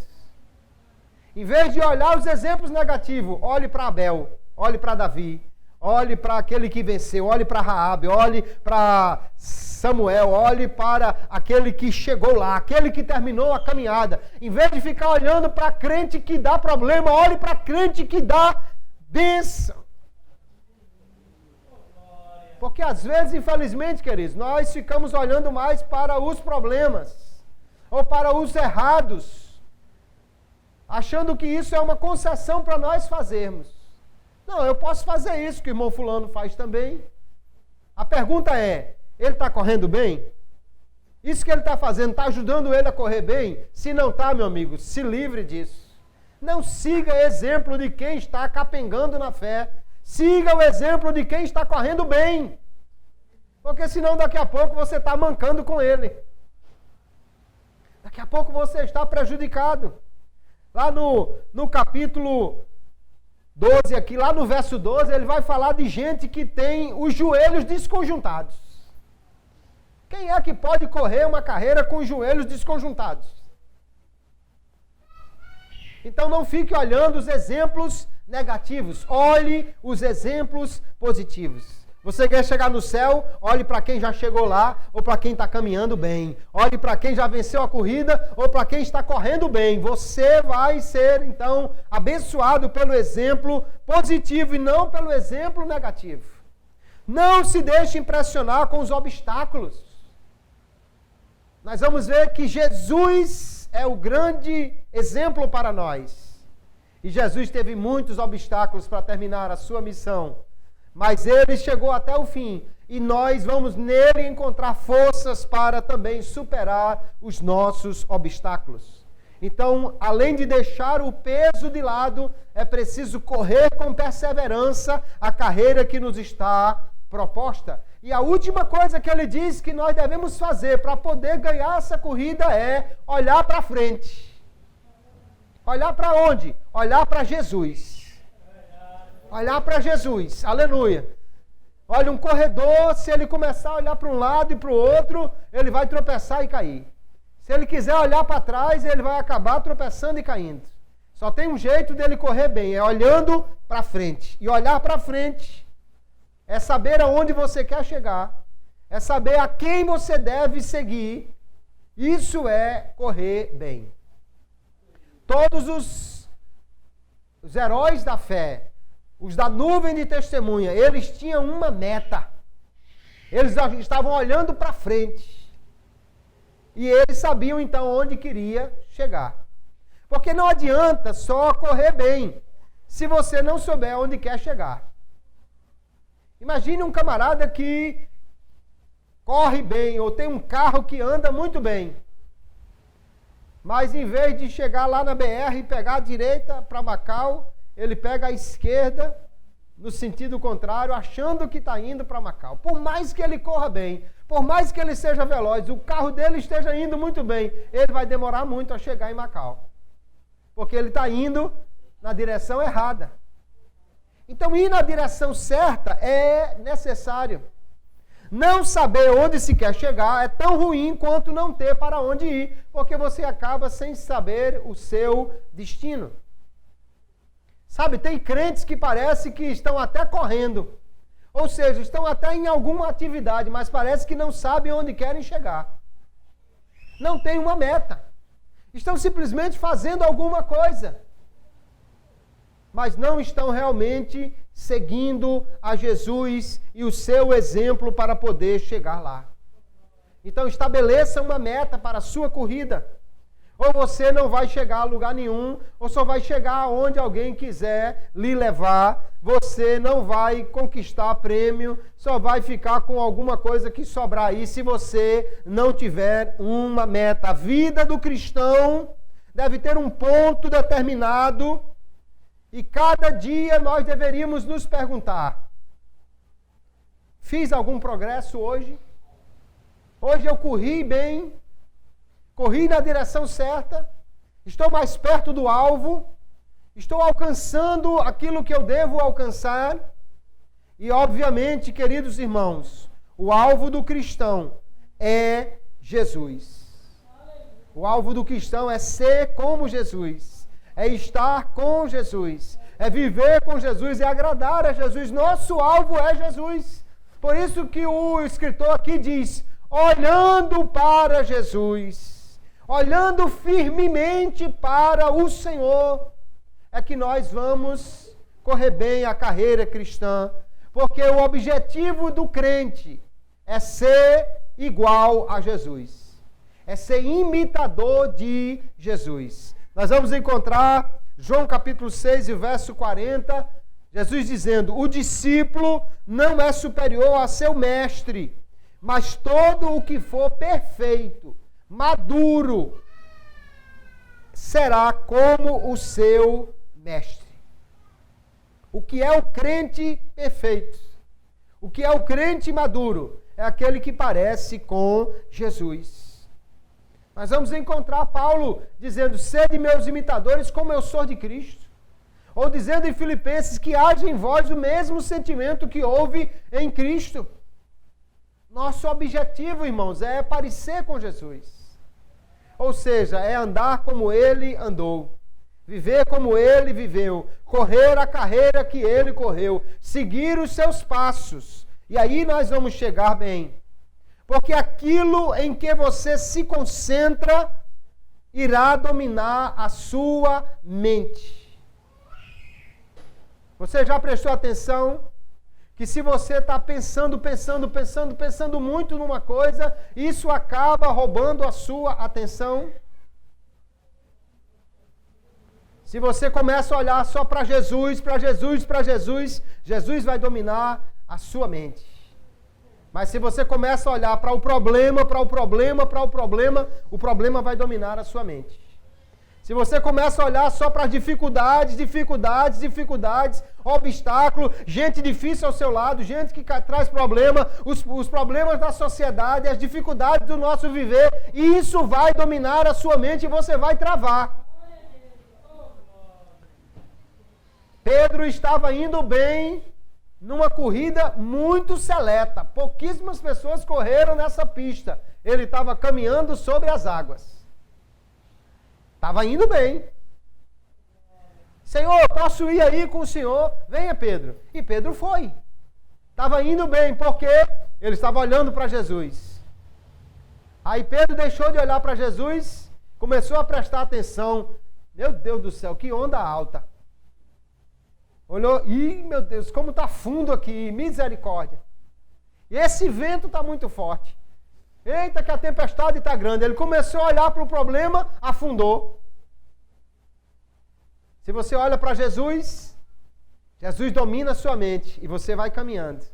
Em vez de olhar os exemplos negativos, olhe para Abel, olhe para Davi, olhe para aquele que venceu, olhe para Raabe, olhe para Samuel, olhe para aquele que chegou lá, aquele que terminou a caminhada. Em vez de ficar olhando para crente que dá problema, olhe para crente que dá bênção. Porque às vezes, infelizmente, queridos, nós ficamos olhando mais para os problemas, ou para os errados, achando que isso é uma concessão para nós fazermos. Não, eu posso fazer isso que o irmão fulano faz também. A pergunta é, ele está correndo bem? Isso que ele está fazendo, está ajudando ele a correr bem? Se não está, meu amigo, se livre disso. Não siga exemplo de quem está capengando na fé. Siga o exemplo de quem está correndo bem. Porque senão daqui a pouco você está mancando com ele. Daqui a pouco você está prejudicado. Lá no capítulo 12 aqui, lá no verso 12, ele vai falar de gente que tem os joelhos desconjuntados. Quem é que pode correr uma carreira com os joelhos desconjuntados? Então não fique olhando os exemplos negativos, olhe os exemplos positivos. Você quer chegar no céu? Olhe para quem já chegou lá ou para quem está caminhando bem. Olhe para quem já venceu a corrida ou para quem está correndo bem. Você vai ser, então, abençoado pelo exemplo positivo e não pelo exemplo negativo. Não se deixe impressionar com os obstáculos. Nós vamos ver que Jesus é o grande exemplo para nós. E Jesus teve muitos obstáculos para terminar a sua missão. Mas ele chegou até o fim. E nós vamos nele encontrar forças para também superar os nossos obstáculos. Então, além de deixar o peso de lado, é preciso correr com perseverança a carreira que nos está proposta. E a última coisa que ele diz que nós devemos fazer para poder ganhar essa corrida é olhar para frente. Olhar para onde? Olhar para Jesus. Olhar para Jesus. Aleluia. Olha, um corredor, se ele começar a olhar para um lado e para o outro, ele vai tropeçar e cair. Se ele quiser olhar para trás, ele vai acabar tropeçando e caindo. Só tem um jeito dele correr bem, é olhando para frente. E olhar para frente é saber aonde você quer chegar, é saber a quem você deve seguir. Isso é correr bem. Todos os heróis da fé, os da nuvem de testemunha, eles tinham uma meta. Eles estavam olhando para frente. E eles sabiam então onde queria chegar. Porque não adianta só correr bem, se você não souber onde quer chegar. Imagine um camarada que corre bem, ou tem um carro que anda muito bem. Mas em vez de chegar lá na BR e pegar a direita para Macau, ele pega a esquerda no sentido contrário, achando que está indo para Macau. Por mais que ele corra bem, por mais que ele seja veloz, o carro dele esteja indo muito bem, ele vai demorar muito a chegar em Macau. Porque ele está indo na direção errada. Então, ir na direção certa é necessário. Não saber onde se quer chegar é tão ruim quanto não ter para onde ir, porque você acaba sem saber o seu destino. Sabe, tem crentes que parece que estão até correndo, ou seja, estão até em alguma atividade, mas parece que não sabem onde querem chegar. Não tem uma meta. Estão simplesmente fazendo alguma coisa, mas não estão realmente seguindo a Jesus e o seu exemplo para poder chegar lá. Então estabeleça uma meta para a sua corrida. Ou você não vai chegar a lugar nenhum, ou só vai chegar aonde alguém quiser lhe levar. Você não vai conquistar prêmio, só vai ficar com alguma coisa que sobrar aí se você não tiver uma meta. A vida do cristão deve ter um ponto determinado e cada dia nós deveríamos nos perguntar: fiz algum progresso hoje? Hoje eu corri bem? Corri na direção certa? Estou mais perto do alvo? Estou alcançando aquilo que eu devo alcançar? E, obviamente, queridos irmãos, o alvo do cristão é Jesus. O alvo do cristão é ser como Jesus, é estar com Jesus, é viver com Jesus, é agradar a Jesus. Nosso alvo é Jesus. Por isso que o escritor aqui diz: olhando para Jesus, olhando firmemente para o Senhor, é que nós vamos correr bem a carreira cristã, porque o objetivo do crente é ser igual a Jesus, é ser imitador de Jesus. Nós vamos encontrar João capítulo 6 e verso 40, Jesus dizendo: o discípulo não é superior a seu mestre, mas todo o que for perfeito, maduro, será como o seu mestre. O que é o crente perfeito? O que é o crente maduro? É aquele que parece com Jesus. Nós vamos encontrar Paulo dizendo: sede meus imitadores como eu sou de Cristo. Ou dizendo em Filipenses que haja em vós o mesmo sentimento que houve em Cristo. Nosso objetivo, irmãos, é parecer com Jesus. Ou seja, é andar como ele andou, viver como ele viveu, correr a carreira que ele correu, seguir os seus passos. E aí nós vamos chegar bem. Porque aquilo em que você se concentra irá dominar a sua mente. Você já prestou atenção que se você está pensando muito numa coisa, isso acaba roubando a sua atenção? Se você começa a olhar só para Jesus, Jesus vai dominar a sua mente. Mas se você começa a olhar para o problema vai dominar a sua mente. Se você começa a olhar só para dificuldades, obstáculos, gente difícil ao seu lado, gente que traz problema, os problemas da sociedade, as dificuldades do nosso viver, isso vai dominar a sua mente e você vai travar. Pedro estava indo bem numa corrida muito seleta. Pouquíssimas pessoas correram nessa pista. Ele estava caminhando sobre as águas. Estava indo bem. Senhor, posso ir aí com o Senhor? Venha, Pedro. E Pedro foi. Estava indo bem, porque ele estava olhando para Jesus. Aí Pedro deixou de olhar para Jesus, começou a prestar atenção. Meu Deus do céu, que onda alta. Olhou, meu Deus, como está fundo aqui, misericórdia. E esse vento está muito forte. Eita, que a tempestade está grande. Ele começou a olhar para o problema, afundou. Se você olha para Jesus, Jesus domina a sua mente e você vai caminhando.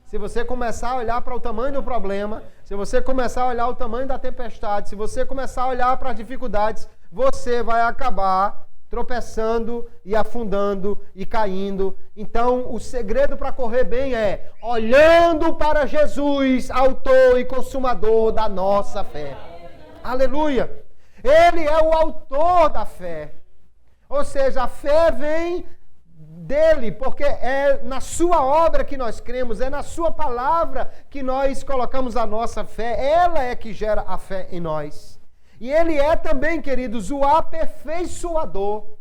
Se você começar a olhar para o tamanho do problema, se você começar a olhar o tamanho da tempestade, se você começar a olhar para as dificuldades, você vai acabar tropeçando e afundando e caindo. Então, o segredo para correr bem é olhando para Jesus, autor e consumador da nossa fé. Aleluia! Ele é o autor da fé. Ou seja, a fé vem dele, porque é na sua obra que nós cremos, é na sua palavra que nós colocamos a nossa fé. Ela é que gera a fé em nós. E ele é também, queridos, o aperfeiçoador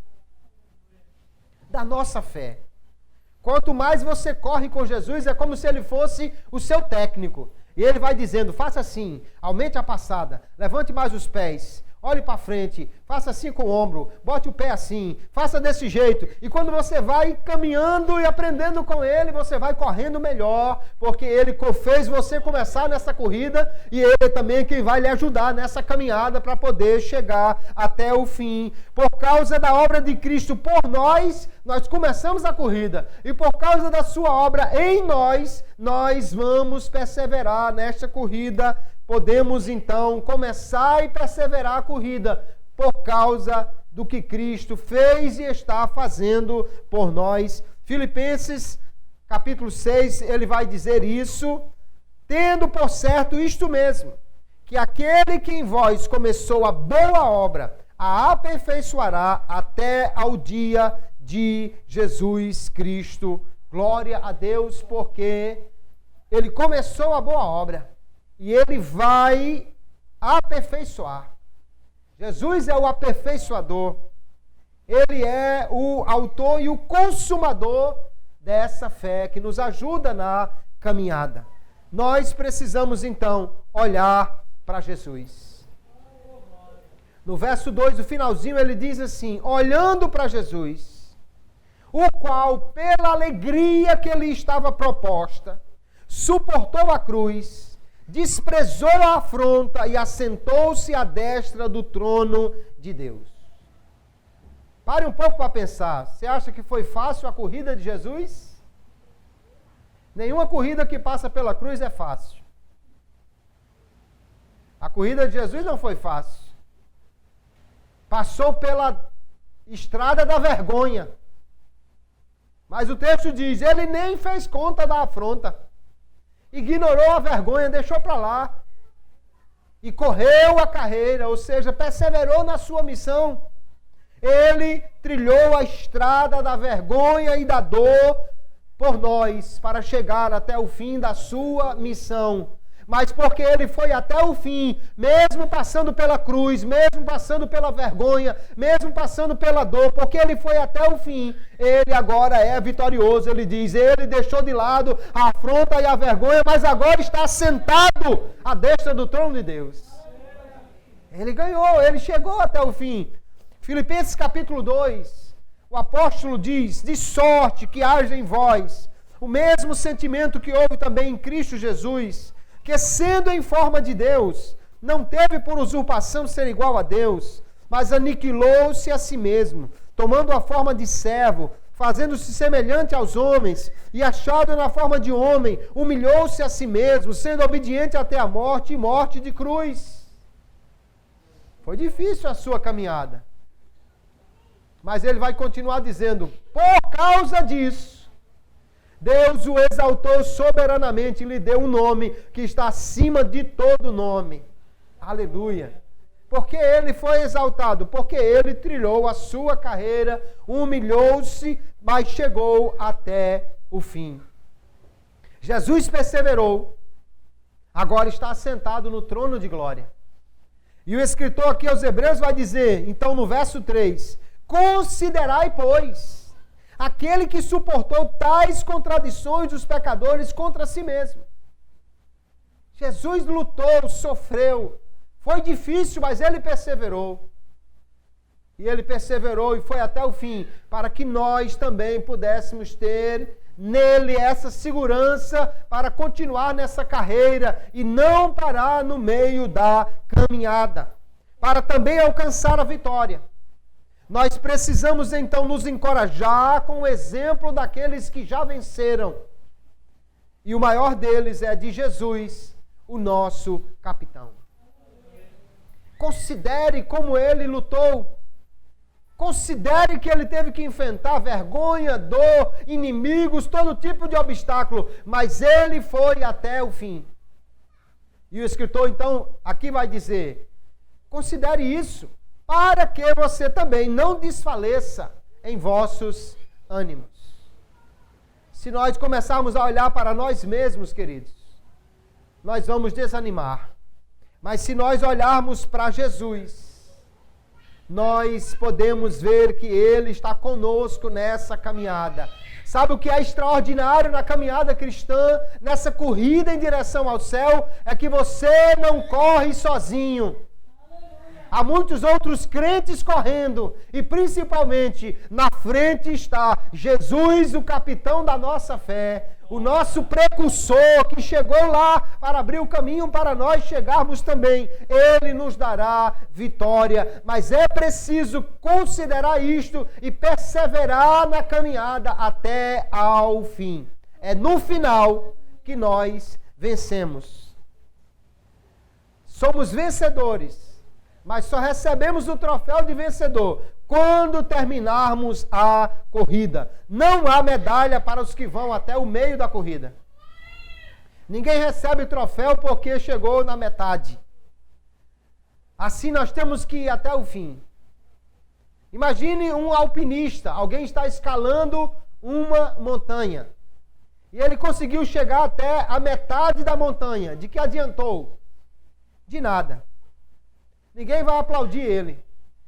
da nossa fé. Quanto mais você corre com Jesus, é como se ele fosse o seu técnico. E ele vai dizendo, faça assim, aumente a passada, levante mais os pés, olhe para frente, faça assim com o ombro, bote o pé assim, faça desse jeito. E quando você vai caminhando e aprendendo com ele, você vai correndo melhor, porque ele fez você começar nessa corrida e ele também é quem vai lhe ajudar nessa caminhada para poder chegar até o fim. Por causa da obra de Cristo por nós, nós começamos a corrida. E por causa da sua obra em nós, nós vamos perseverar nesta corrida. Podemos então começar e perseverar a corrida por causa do que Cristo fez e está fazendo por nós. Filipenses capítulo 6, ele vai dizer isso, tendo por certo isto mesmo, que aquele que em vós começou a boa obra, a aperfeiçoará até ao dia de Jesus Cristo. Glória a Deus, porque ele começou a boa obra. E ele vai aperfeiçoar. Jesus é o aperfeiçoador. Ele é o autor e o consumador dessa fé que nos ajuda na caminhada. Nós precisamos então olhar para Jesus. No verso 2, no finalzinho, ele diz assim: olhando para Jesus, o qual, pela alegria que lhe estava proposta, suportou a cruz, desprezou a afronta e assentou-se à destra do trono de Deus. Pare um pouco para pensar. Você acha que foi fácil a corrida de Jesus? Nenhuma corrida que passa pela cruz é fácil. A corrida de Jesus não foi fácil. Passou pela estrada da vergonha. Mas o texto diz, ele nem fez conta da afronta. Ignorou a vergonha, deixou para lá. E correu a carreira, ou seja, perseverou na sua missão. Ele trilhou a estrada da vergonha e da dor por nós, para chegar até o fim da sua missão. Mas porque ele foi até o fim, mesmo passando pela cruz, mesmo passando pela vergonha, mesmo passando pela dor, porque ele foi até o fim, ele agora é vitorioso. Ele diz, ele deixou de lado a afronta e a vergonha, mas agora está sentado à destra do trono de Deus. Ele ganhou, ele chegou até o fim. Filipenses capítulo 2, o apóstolo diz, de sorte que haja em vós o mesmo sentimento que houve também em Cristo Jesus, que sendo em forma de Deus, não teve por usurpação ser igual a Deus, mas aniquilou-se a si mesmo, tomando a forma de servo, fazendo-se semelhante aos homens, e achado na forma de homem, humilhou-se a si mesmo, sendo obediente até a morte, e morte de cruz. Foi difícil a sua caminhada. Mas ele vai continuar dizendo, por causa disso, Deus o exaltou soberanamente e lhe deu um nome que está acima de todo nome. Aleluia. Porque ele foi exaltado, porque ele trilhou a sua carreira, humilhou-se, mas chegou até o fim. Jesus perseverou, agora está assentado no trono de glória. E o escritor aqui aos Hebreus vai dizer, então no verso 3, considerai, pois, aquele que suportou tais contradições dos pecadores contra si mesmo. Jesus lutou, sofreu. Foi difícil, mas ele perseverou. E ele perseverou e foi até o fim, para que nós também pudéssemos ter nele essa segurança para continuar nessa carreira e não parar no meio da caminhada, para também alcançar a vitória. Nós precisamos então nos encorajar com o exemplo daqueles que já venceram. E o maior deles é de Jesus, o nosso capitão. Considere como ele lutou. Considere que ele teve que enfrentar vergonha, dor, inimigos, todo tipo de obstáculo, mas ele foi até o fim. E o escritor então aqui vai dizer: considere isso, para que você também não desfaleça em vossos ânimos. Se nós começarmos a olhar para nós mesmos, queridos, nós vamos desanimar. Mas se nós olharmos para Jesus, nós podemos ver que Ele está conosco nessa caminhada. Sabe o que é extraordinário na caminhada cristã, nessa corrida em direção ao céu? É que você não corre sozinho. Há muitos outros crentes correndo e principalmente na frente está Jesus, o capitão da nossa fé, o nosso precursor que chegou lá para abrir o caminho para nós chegarmos também. Ele nos dará vitória, mas é preciso considerar isto e perseverar na caminhada até ao fim. É no final que nós vencemos. Somos vencedores, mas só recebemos o troféu de vencedor quando terminarmos a corrida. Não há medalha para os que vão até o meio da corrida. Ninguém recebe troféu porque chegou na metade. Assim nós temos que ir até o fim. Imagine um alpinista, alguém está escalando uma montanha. E ele conseguiu chegar até a metade da montanha. De que adiantou? De nada. Ninguém vai aplaudir ele.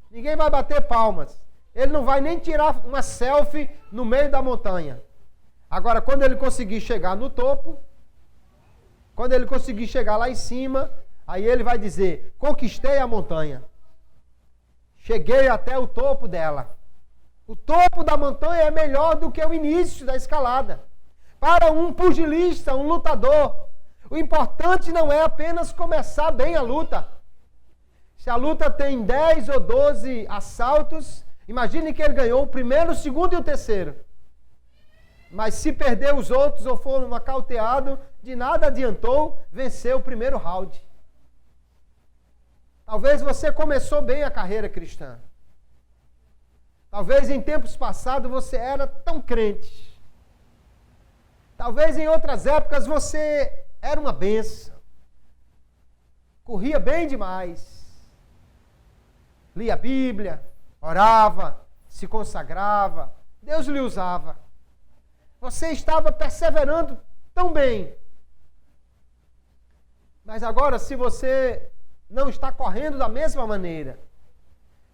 Ninguém vai bater palmas. Ele não vai nem tirar uma selfie no meio da montanha. Agora, quando ele conseguir chegar no topo, quando ele conseguir chegar lá em cima, aí ele vai dizer: conquistei a montanha. Cheguei até o topo dela. O topo da montanha é melhor do que o início da escalada. Para um pugilista, um lutador, o importante não é apenas começar bem a luta. Se a luta tem 10 ou 12 assaltos, imagine que ele ganhou o primeiro, o segundo e o terceiro. Mas se perder os outros ou for nocauteado, de nada adiantou vencer o primeiro round. Talvez você começou bem a carreira cristã. Talvez em tempos passados você era tão crente. Talvez em outras épocas você era uma bênção. Corria bem demais. Lia a Bíblia, orava, se consagrava, Deus lhe usava. Você estava perseverando tão bem. Mas agora, se você não está correndo da mesma maneira,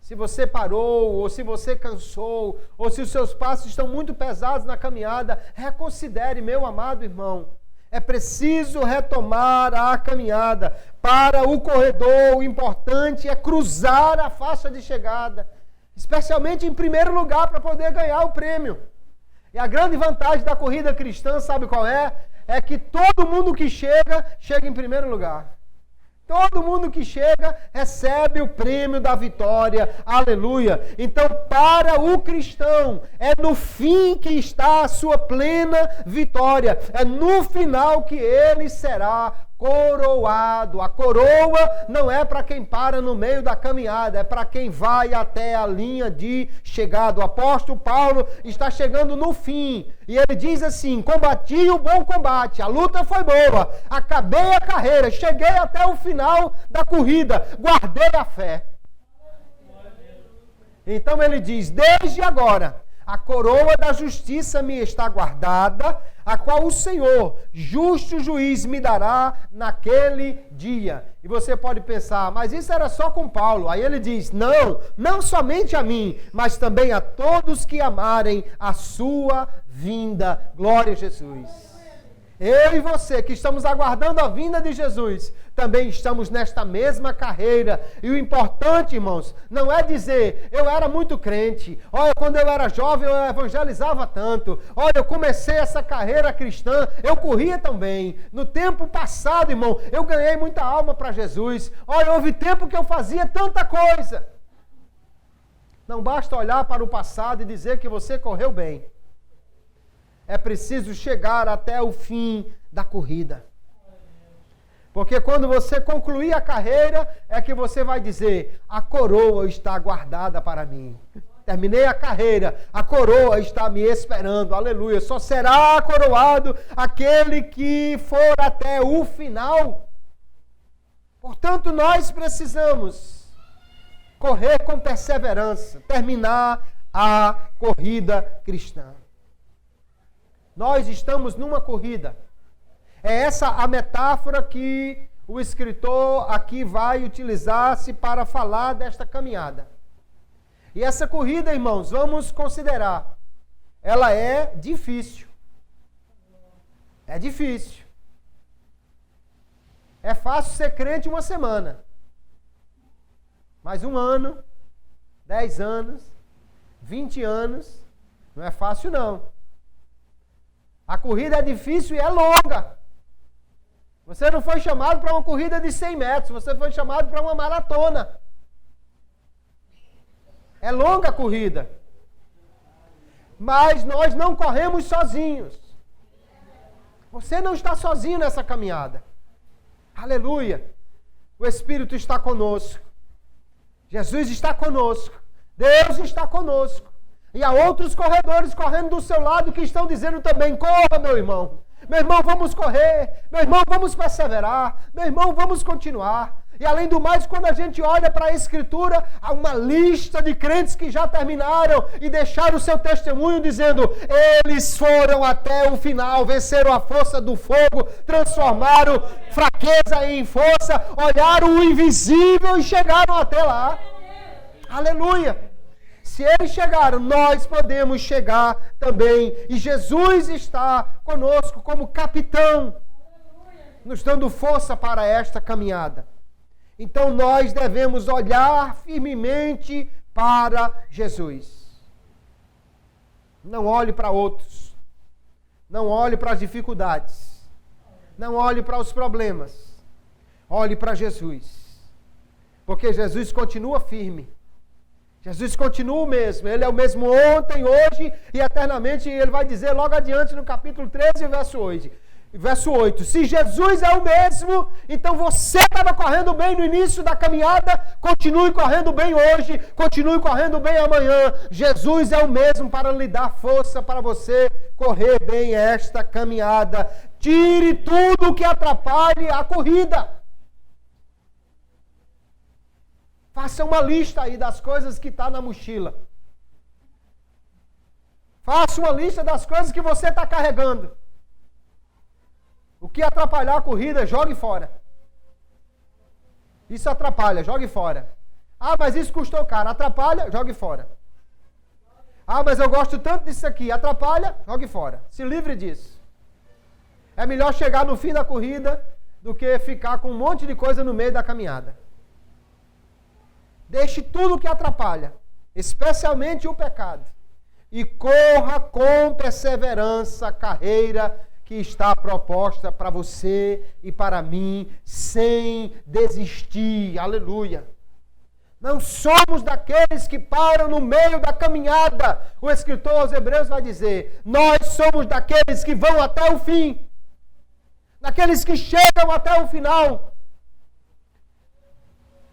se você parou, ou se você cansou, ou se os seus passos estão muito pesados na caminhada, reconsidere, meu amado irmão. É preciso retomar a caminhada. Para o corredor, o importante é cruzar a faixa de chegada, especialmente em primeiro lugar para poder ganhar o prêmio. E a grande vantagem da corrida cristã, sabe qual é? É que todo mundo que chega, chega em primeiro lugar. Todo mundo que chega recebe o prêmio da vitória. Aleluia! Então, para o cristão, é no fim que está a sua plena vitória. É no final que ele será coroado. A coroa não é para quem para no meio da caminhada, é para quem vai até a linha de chegada. O apóstolo Paulo está chegando no fim e ele diz assim: combati o bom combate, a luta foi boa, acabei a carreira, cheguei até o final da corrida, guardei a fé. Então ele diz: desde agora a coroa da justiça me está guardada, a qual o Senhor, justo juiz, me dará naquele dia. E você pode pensar, mas isso era só com Paulo. Aí ele diz, não somente a mim, mas também a todos que amarem a sua vinda. Glória a Jesus. Eu e você, que estamos aguardando a vinda de Jesus, também estamos nesta mesma carreira. E o importante, irmãos, não é dizer, eu era muito crente. Olha, quando eu era jovem, eu evangelizava tanto. Olha, eu comecei essa carreira cristã, eu corria também. No tempo passado, irmão, eu ganhei muita alma para Jesus. Olha, houve tempo que eu fazia tanta coisa. Não basta olhar para o passado e dizer que você correu bem. É preciso chegar até o fim da corrida. Porque quando você concluir a carreira, é que você vai dizer, a coroa está guardada para mim. Terminei a carreira, a coroa está me esperando, aleluia. Só será coroado aquele que for até o final. Portanto, nós precisamos correr com perseverança, terminar a corrida cristã. Nós estamos numa corrida. É essa a metáfora que o escritor aqui vai utilizar-se para falar desta caminhada. E essa corrida, irmãos, vamos considerar, ela é difícil. É difícil. É fácil ser crente uma semana. Mas 1 ano, 10 anos, 20 anos, não é fácil não. A corrida é difícil e é longa. Você não foi chamado para uma corrida de 100 metros, você foi chamado para uma maratona. É longa a corrida. Mas nós não corremos sozinhos. Você não está sozinho nessa caminhada. Aleluia. O Espírito está conosco. Jesus está conosco. Deus está conosco. E há outros corredores correndo do seu lado que estão dizendo também, corra, meu irmão. Meu irmão, vamos correr. Meu irmão, vamos perseverar. Meu irmão, vamos continuar. E além do mais, quando a gente olha para a Escritura, há uma lista de crentes que já terminaram e deixaram o seu testemunho dizendo, eles foram até o final, venceram a força do fogo, transformaram fraqueza em força, olharam o invisível e chegaram até lá. Aleluia! Se eles chegaram, nós podemos chegar também. E Jesus está conosco como capitão, nos dando força para esta caminhada. Então nós devemos olhar firmemente para Jesus. Não olhe para outros. Não olhe para as dificuldades. Não olhe para os problemas. Olhe para Jesus. Porque Jesus continua firme. Jesus continua o mesmo. Ele é o mesmo ontem, hoje e eternamente. E ele vai dizer logo adiante no capítulo 13, verso 8. Se Jesus é o mesmo, então você estava correndo bem no início da caminhada, continue correndo bem hoje, continue correndo bem amanhã. Jesus é o mesmo para lhe dar força para você correr bem esta caminhada. Tire tudo que atrapalhe a corrida. Faça uma lista aí das coisas que está na mochila. Faça uma lista das coisas que você está carregando. O que atrapalhar a corrida, jogue fora. Isso atrapalha, jogue fora. Ah, mas isso custou caro. Atrapalha, jogue fora. Ah, mas eu gosto tanto disso aqui. Atrapalha, jogue fora. Se livre disso. É melhor chegar no fim da corrida do que ficar com um monte de coisa no meio da caminhada. Deixe tudo que atrapalha, especialmente o pecado, e corra com perseverança a carreira que está proposta para você e para mim, sem desistir. Aleluia! Não somos daqueles que param no meio da caminhada. O escritor aos Hebreus vai dizer, nós somos daqueles que vão até o fim, daqueles que chegam até o final.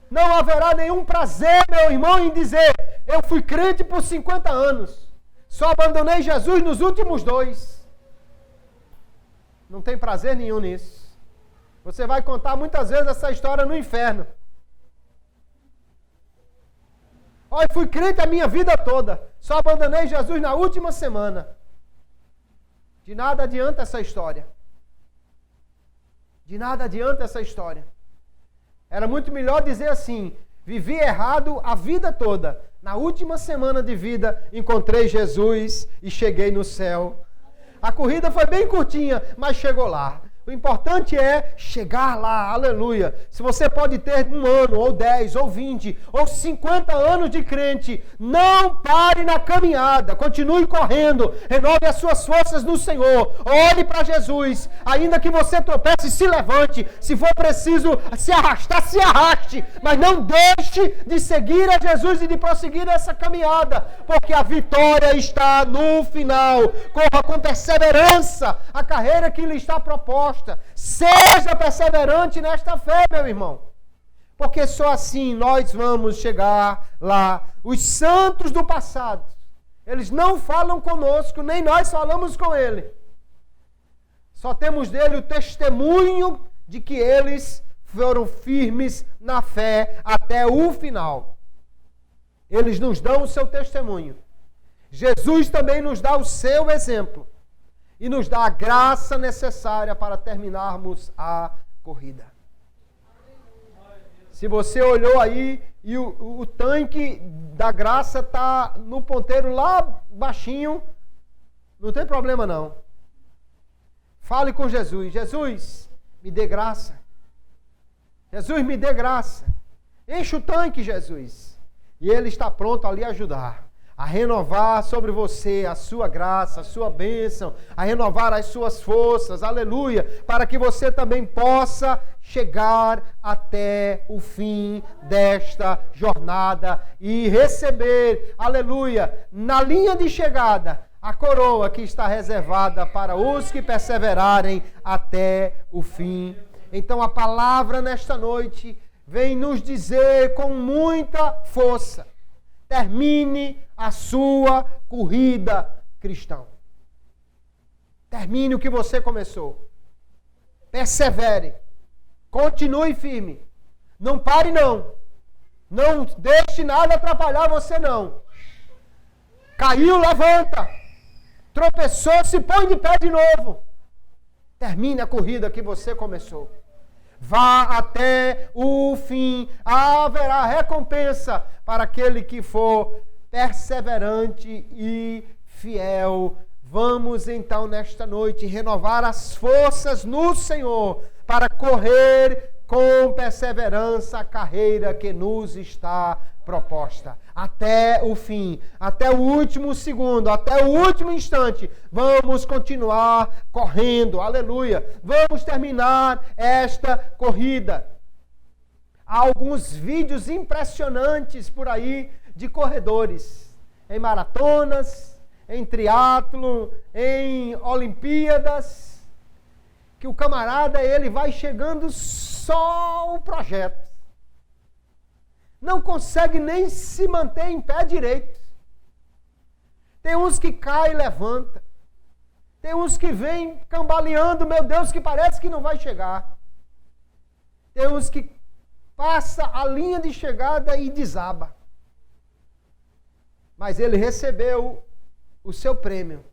Não haverá nenhum prazer, meu irmão, em dizer, eu fui crente por 50 anos, só abandonei Jesus nos últimos 2. Não tem prazer nenhum nisso. Você vai contar muitas vezes essa história no inferno. Olha, fui crente a minha vida toda, só abandonei Jesus na última semana. De nada adianta essa história. De nada adianta essa história. Era muito melhor dizer assim, vivi errado a vida toda. Na última semana de vida, encontrei Jesus e cheguei no céu. A corrida foi bem curtinha, mas chegou lá. O importante é chegar lá, aleluia. Se você pode ter 1 ano, ou 10, ou 20, ou 50 anos de crente, não pare na caminhada, continue correndo, renove as suas forças no Senhor, olhe para Jesus, ainda que você tropece, se levante, se for preciso se arrastar, se arraste, mas não deixe de seguir a Jesus e de prosseguir essa caminhada, porque a vitória está no final. Corra com perseverança a carreira que lhe está proposta. Seja perseverante nesta fé, meu irmão. Porque só assim nós vamos chegar lá. Os santos do passado, eles não falam conosco, nem nós falamos com ele. Só temos dele o testemunho de que eles foram firmes na fé até o final. Eles nos dão o seu testemunho. Jesus também nos dá o seu exemplo. E nos dá a graça necessária para terminarmos a corrida. Se você olhou aí e o tanque da graça está no ponteiro lá baixinho, não tem problema não. Fale com Jesus. Jesus, me dê graça. Jesus, me dê graça. Enche o tanque, Jesus. E Ele está pronto a lhe ajudar. A renovar sobre você a sua graça, a sua bênção, a renovar as suas forças, aleluia, para que você também possa chegar até o fim desta jornada e receber, aleluia, na linha de chegada, a coroa que está reservada para os que perseverarem até o fim. Então a palavra nesta noite vem nos dizer com muita força: termine a sua corrida cristã. Termine o que você começou. Persevere. Continue firme. Não pare não. Não deixe nada atrapalhar você não. Caiu, levanta. Tropeçou, se põe de pé de novo. Termine a corrida que você começou. Vá até o fim. Haverá recompensa para aquele que for perseverante e fiel. Vamos então nesta noite renovar as forças no Senhor para correr com perseverança a carreira que nos está proposta. Até o fim, até o último segundo, até o último instante, vamos continuar correndo, aleluia. Vamos terminar esta corrida. Há alguns vídeos impressionantes por aí de corredores, em maratonas, em triatlo, em Olimpíadas, que o camarada, ele vai chegando só o projeto. Não consegue nem se manter em pé direito. Tem uns que cai e levanta. Tem uns que vem cambaleando, meu Deus, que parece que não vai chegar. Tem uns que passa a linha de chegada e desaba. Mas ele recebeu o seu prêmio.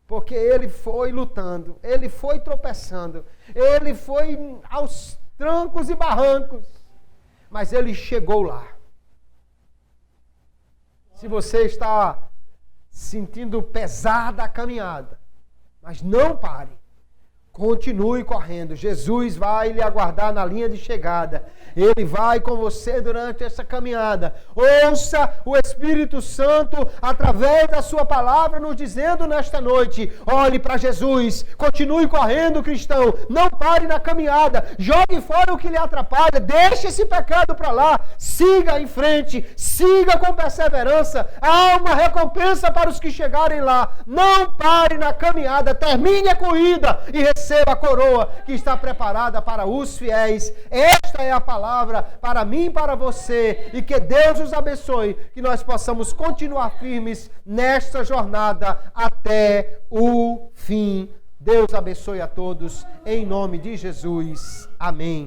Porque ele foi lutando, ele foi tropeçando, ele foi aos trancos e barrancos. Mas ele chegou lá. Se você está sentindo pesada a caminhada, mas não pare. Continue correndo. Jesus vai lhe aguardar na linha de chegada. Ele vai com você durante essa caminhada. Ouça o Espírito Santo através da sua palavra nos dizendo nesta noite: olhe para Jesus. Continue correndo, cristão. Não pare na caminhada. Jogue fora o que lhe atrapalha. Deixe esse pecado para lá. Siga em frente. Siga com perseverança. Há uma recompensa para os que chegarem lá. Não pare na caminhada. Termine a corrida e receba a coroa que está preparada para os fiéis. Esta é a palavra para mim e para você. E que Deus os abençoe. Que nós possamos continuar firmes nesta jornada até o fim. Deus abençoe a todos. Em nome de Jesus. Amém.